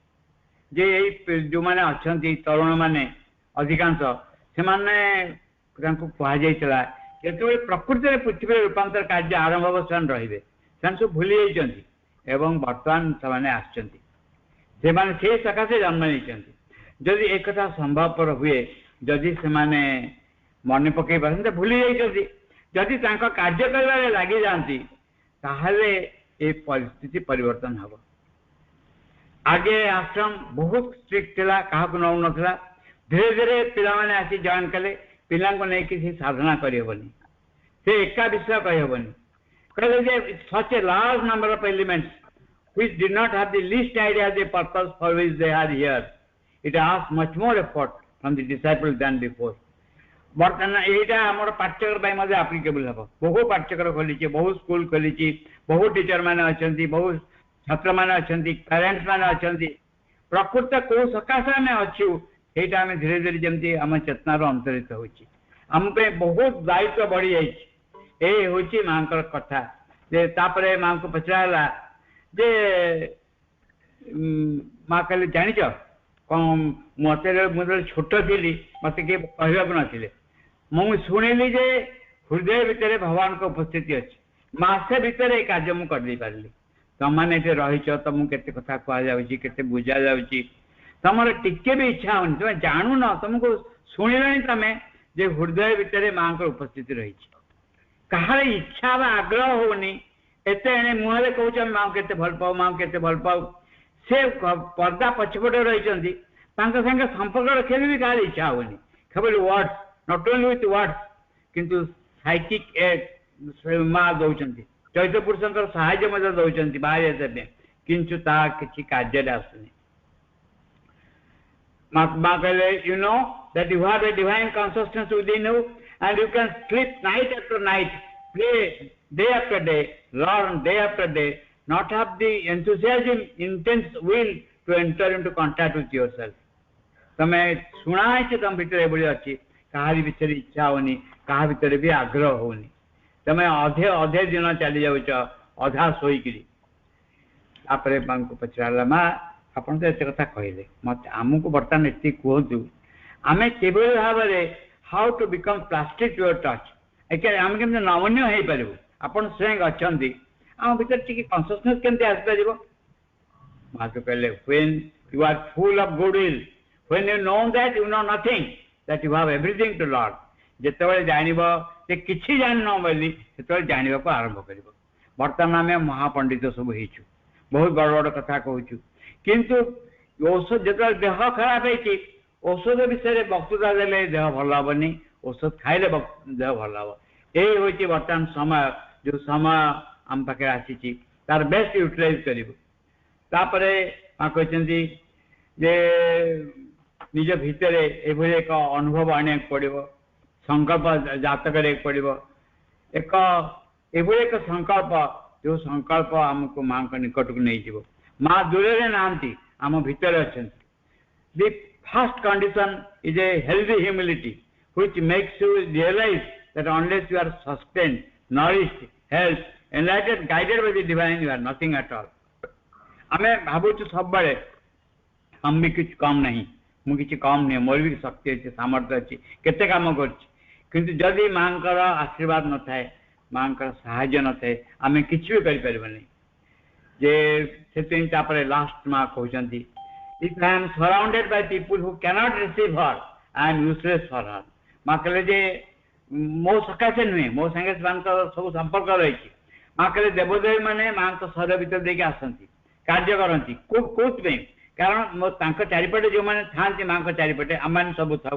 जे जोमाने अच्छी तरुण मैंने अधिकांश से कहुला जो प्रकृति में पृथ्वी रूपांतर कार्य आरंभ हम से रे सब भूली जाती बर्तमान से सकाशे जन्म नहीं जदि एक कथा संभवपर हुए जदि से मन पकई पारे भूली जाती जदि कार्य कर लगी जाती ताहले ये परिस्थिति परिवर्तन हम आगे आश्रम बहुत स्ट्रिक्ट थिला कहा नौ नथिला धीरे धीरे पिला माने आसी जॉइन कले पिला को नहीं किसी साधना करियबनी से एका विषय कहियबनी कहले जे such a large number of elements which did not have the least idea the purpose for which they are here it ask much more effort from the disciple than before बर्तमान एटा हमर पाठ्यक्रम बाय मध्ये applicable हबो बहुत पाठ्यक्रम खोलिछि बहुत school खोलिछि बहुत टीचर माने अछंती बहुत छात्र मैंने अच्छा पेरेन्ट्स मैंने अच्छा प्रकृत कौ सकाशे आम अच्छु यहाँ आम धीरे धीरे जमी आम चेतनार अंतरित होम बहुत दायित्व बढ़ी जाए हूँ माँ कथा जे तापरे माँ को पचराला जे माँ कहले जान मत मुझे छोट थी मत किए कहवाक नथिले मुझे शुणिली जे हृदय भितर भगवान को उपस्थिति अच्छी मासे भितर ये कार्य मुझे करदे पारि तुमने रहीच तुमको केते कथा कहते बुझा जाऊँगी तुम टिके भी इच्छा होनी तुम जानू न तुमको शुणिले तुम जे हृदय भितर माँ को उपस्थिति रही कहार इच्छा बा आग्रह होनी एत मुहरे कौच माँ के भल पाऊ माँ के भल पाऊ से पर्दा पछपटे रही संगे संपर्क रखे भी कहार इच्छा होनी केवल words not only with words किंतु साइकिक माँ दौरान चैत्र पुरुषों साहाय्य दौरान बाहर देते किंतु किसी कार्य आसुनी माँ कहले you know that you have a divine consciousness within you and you can sleep night after night play day after day learn day after day not have the enthusiasm intense will to enter into contact with yourself तमे शुणा है तुम भीतर एभली अच्छी कहारी भीतर इच्छा होनी कहा भीतर भी आग्रह होनी तमें अधे अधे दिन चली जाऊच अधा शोकरी माँ को पचराला माँ आपन तो एत कथा कहले मत आमको बर्तमान ये कहतु आम के भाव how to become plastic to your touch आम के नमनीय हो पार आपन स्वयं अच्छा आम भर टी कन्सियसनेस केमती आसपार माँ तो कहले when you are full of goodwill when you know that you know nothing that you have everything to learn जितेबाला जानव से किसी जान बोली से जानवा को आरंभ कर बर्तमान आम महापंडित सब हो बहुत बड़ बड़ कथा कहूँ किंतु औषध जो देह खराब है औषध विषय वक्तृता देने देह भल हेनी औषध खाइले देह भल हम यही हूँ बर्तमान समय जो समय आम पाखे आसी तार बेस्ट यूटिलाइज कर माँ कहते जे निज भितर एभली एक अनुभव आने पड़ो संकल्प जात पड़ो एक एभली एक संकल्प जो संकल्प आमको माँ निकट को नहीं जीव माँ दूर ना आम भितर अच्छा The first condition is a healthy humility, which makes you realize that unless you are sustained, nourished, helped, enlightened, guided by the divine, you are nothing at all. आमे भावुछु सब बेले हम भी कुछ कम नहीं, मु किछि कम नहीं, मोर भी शक्ति अछि, सामर्थ्य अछि, केते काम करछि, किंतु जदि मांकर आशीर्वाद न थाए, मांकर सहाय्य न थाए, आमे किछि भी करि परबनी। जे सेतिन तापरे लास्ट मा कहउचंती, if I am surrounded by people who cannot receive her, I am useless for her. मां कहले जे मो सकाशे नुहे, मो संगे सब संपर्क रही, मां कहले देवदेवी माने मां तो शरीर भीतर देके आसंती, कार्य करती, कोथि कारण चारिपटे जो मैंने था माँ चारिपटे आम सब था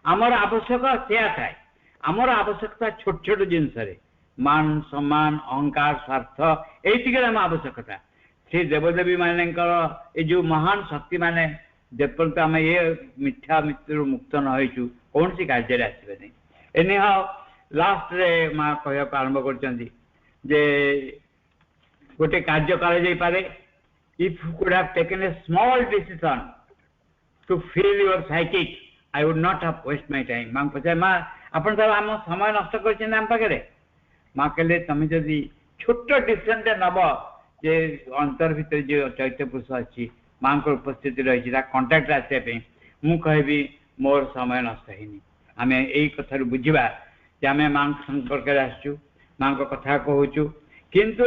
आमर आवश्यक सेया थाए, आमर आवश्यकता छोट छोट जिनस मान सम्मान अहंकार स्वार्थ ये आम आवश्यकता से देवदेवी मानकर ये जो महान शक्ति माने जपर्यंत आम ये मिथ्या मृत्यु मुक्त न होइछु कौन सी कार्य आसबे नहीं। एनी हाउ लास्ट रे माँ कहक आरंभ कर गोटे कार्य कर जाई पारे। If you could have taken a small decision to fill your psychic, I would not have wasted my time. मां पचाए माँ अपन सब आम समय नष्ट कर आम पाखे माँ कहले तुम जदि छोट डिसीजन टे नब जे अंतर भीतर जो चैत्य पुरुष अच्छी माँ को उपस्थिति रही कंटाक्ट आसपे मु कहबी मोर समय नष्ट होनी। आम यही कथार बुझा जे आम माँ संपर्क आसचु माँ को कथा कहूचु किंतु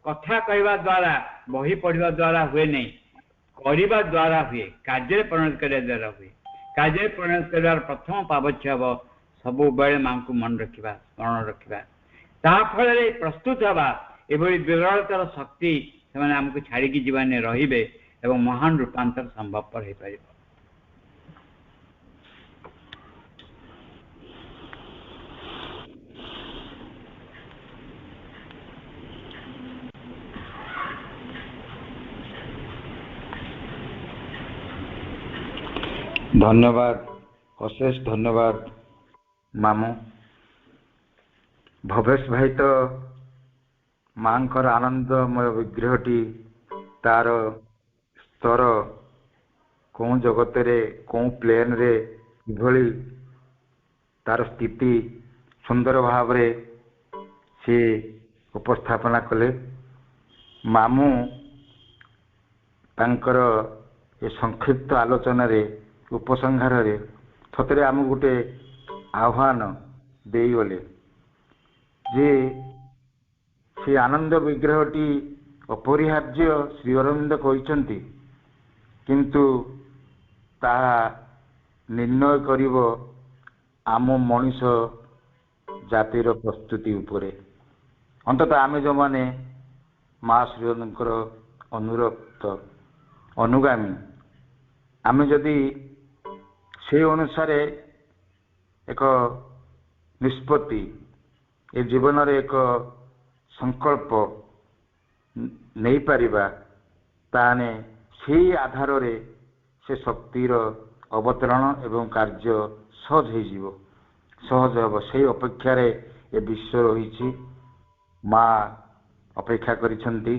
कथा कहवा द्वारा बही पढ़ा द्वारा हुए नहीं, करवा द्वारा हुए, कार्य परिणत करने द्वारा हुए। कार्य परिणत कर प्रथम पावच्य हम सब बेले माँ को मन रखा स्मरण रखा ताफल प्रस्तुत हवा एभली विरलतार शक्ति से आमको छाड़ी जीवन रे एवं महान रूपांतर संभवपर हो पार। धन्यवाद, अशेष धन्यवाद मामू। भवेश भाई तो मांकर आनंदमय विग्रहटी तार स्तर कौ जगत रे कौ प्लेन रे किभली तार स्थिति सुंदर भाव रे से उपस्थापना कले। मामू तांकर ए संक्षिप्त आलोचना रे उपसंहार रे सतरे आम गोटे आह्वान देगले जे से आनंद विग्रहटी अपरिहार्य श्री अरविंद कहते किंतु ताहा निर्णय करिव आम मनीष जातिर प्रस्तुति उपरे। अंततः आमे जो माने माँ श्री अरविंदर अनुरक्त अनुगामी आमे जदि से अनुसार एक निष्पत्ति ए जीवन रे एक संकल्प नहीं पारिबा ताने से आधार रे से शक्तिर अवतरण एवं कार्य सहज हो सहज हम से अपेक्षा रे ए विश्व रही माँ अपेक्षा करिसेंती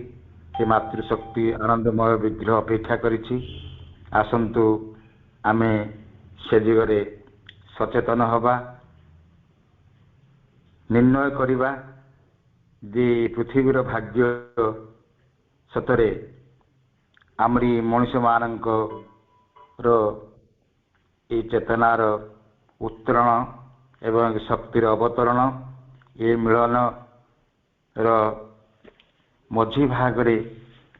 से मातृशक्ति आनंदमय विग्रह अपेक्षा करिछि। आसंतु आमे से दिगरे सचेतन हवा निर्णय करिबा जे पृथ्वीर भाग्य सतरे आमरी मनुष्य मानकर ये चेतनार उत्तरण एवं शक्तिर अवतरण ये मिलन मझी भागरे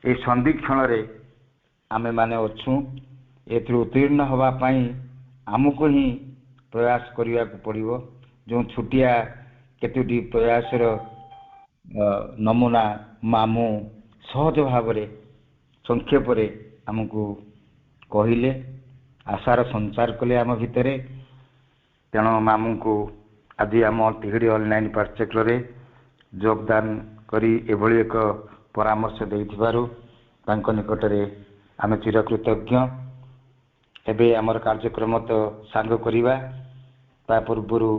ये संधिक्षण रे आमे माने अच्छू एथि उत्तीर्ण हवा पाई आमको ही प्रयास करने को पड़ो। जो छुटिया केतोटी प्रयासर नमूना मामू सहज भाव संक्षेप आमको कहले आशार संचार कले आम भितर। तेणु मामू को आज आम तिहिड़ी ऑनलाइन पाठ्यक्रम रे योगदान करी एभली एक परामर्श देथिबारु तांको निकटरे आमे चिरकृतज्ञ। एबे आमर कार्यक्रम तो सांग करिबा ता पूर्वरु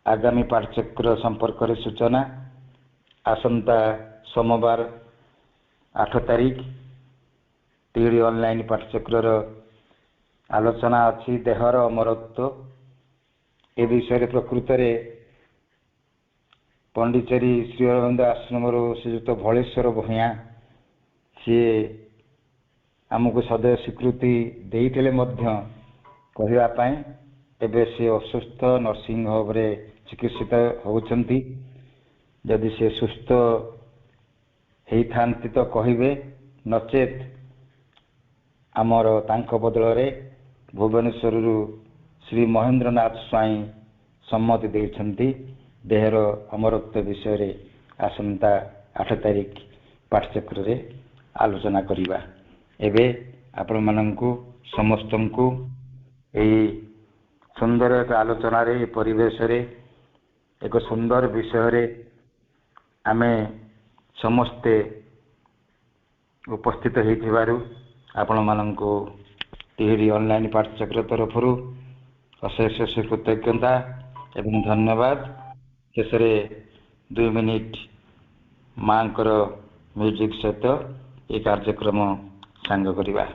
आगामी पाठ्यक्रम संपर्क रे सूचना आसंता सोमवार 8 तारीख तिहिड़ी ऑनलाइन पाठ्यक्रम ଆଲୋଚନା ଅଛି ଦେହର ଅମରତ୍ୱ। ଏ ବିଷୟରେ ପ୍ରକୃତରେ ପଣ୍ଡିଚେରୀ ଶ୍ରୀ ଅରବିନ୍ଦ ଆଶ୍ରମରୁ ଶ୍ରୀଯୁକ୍ତ ଭଳେଶ୍ୱର ଭୂୟାଁ ସିଏ ଆମକୁ ସଦୟ ସ୍ୱୀକୃତି ଦେଇଥିଲେ ମଧ୍ୟ କହିବା ପାଇଁ। ଏବେ ସେ ଅସୁସ୍ଥ ନର୍ସିଂ ହୋମରେ ଚିକିତ୍ସିତ ହେଉଛନ୍ତି। ଯଦି ସେ ସୁସ୍ଥ ହେଇଥାନ୍ତି ତ କହିବେ, ନଚେତ୍ ଆମର ତାଙ୍କ ବଦଳରେ ଭୁବନେଶ୍ୱରରୁ ଶ୍ରୀ ମହେନ୍ଦ୍ରନାଥ ସ୍ୱାଇଁ ସମ୍ମତି ଦେଇଛନ୍ତି ଦେହର ଅମରତ୍ୱ ବିଷୟରେ ଆସନ୍ତା 8 ତାରିଖ ପାଠଚକ୍ରରେ ଆଲୋଚନା କରିବା। ଏବେ ଆପଣମାନଙ୍କୁ ସମସ୍ତଙ୍କୁ ଏହି ସୁନ୍ଦର ଏକ ଆଲୋଚନାରେ, ଏ ପରିବେଶରେ, ଏକ ସୁନ୍ଦର ବିଷୟରେ ଆମେ ସମସ୍ତେ ଉପସ୍ଥିତ ହେଇଥିବାରୁ ଆପଣମାନଙ୍କୁ ଟିହିଡି ଅନଲାଇନ୍ ପାଠଚକ୍ର ତରଫରୁ ଅଶେଷ ଅଶେଷ କୃତଜ୍ଞତା ଏବଂ ଧନ୍ୟବାଦ। ଶେଷରେ 2 ମିନିଟ୍ ମାଙ୍କର ମ୍ୟୁଜିକ୍ ସହିତ ଏ କାର୍ଯ୍ୟକ୍ରମ ସାଙ୍ଗ କରିବା।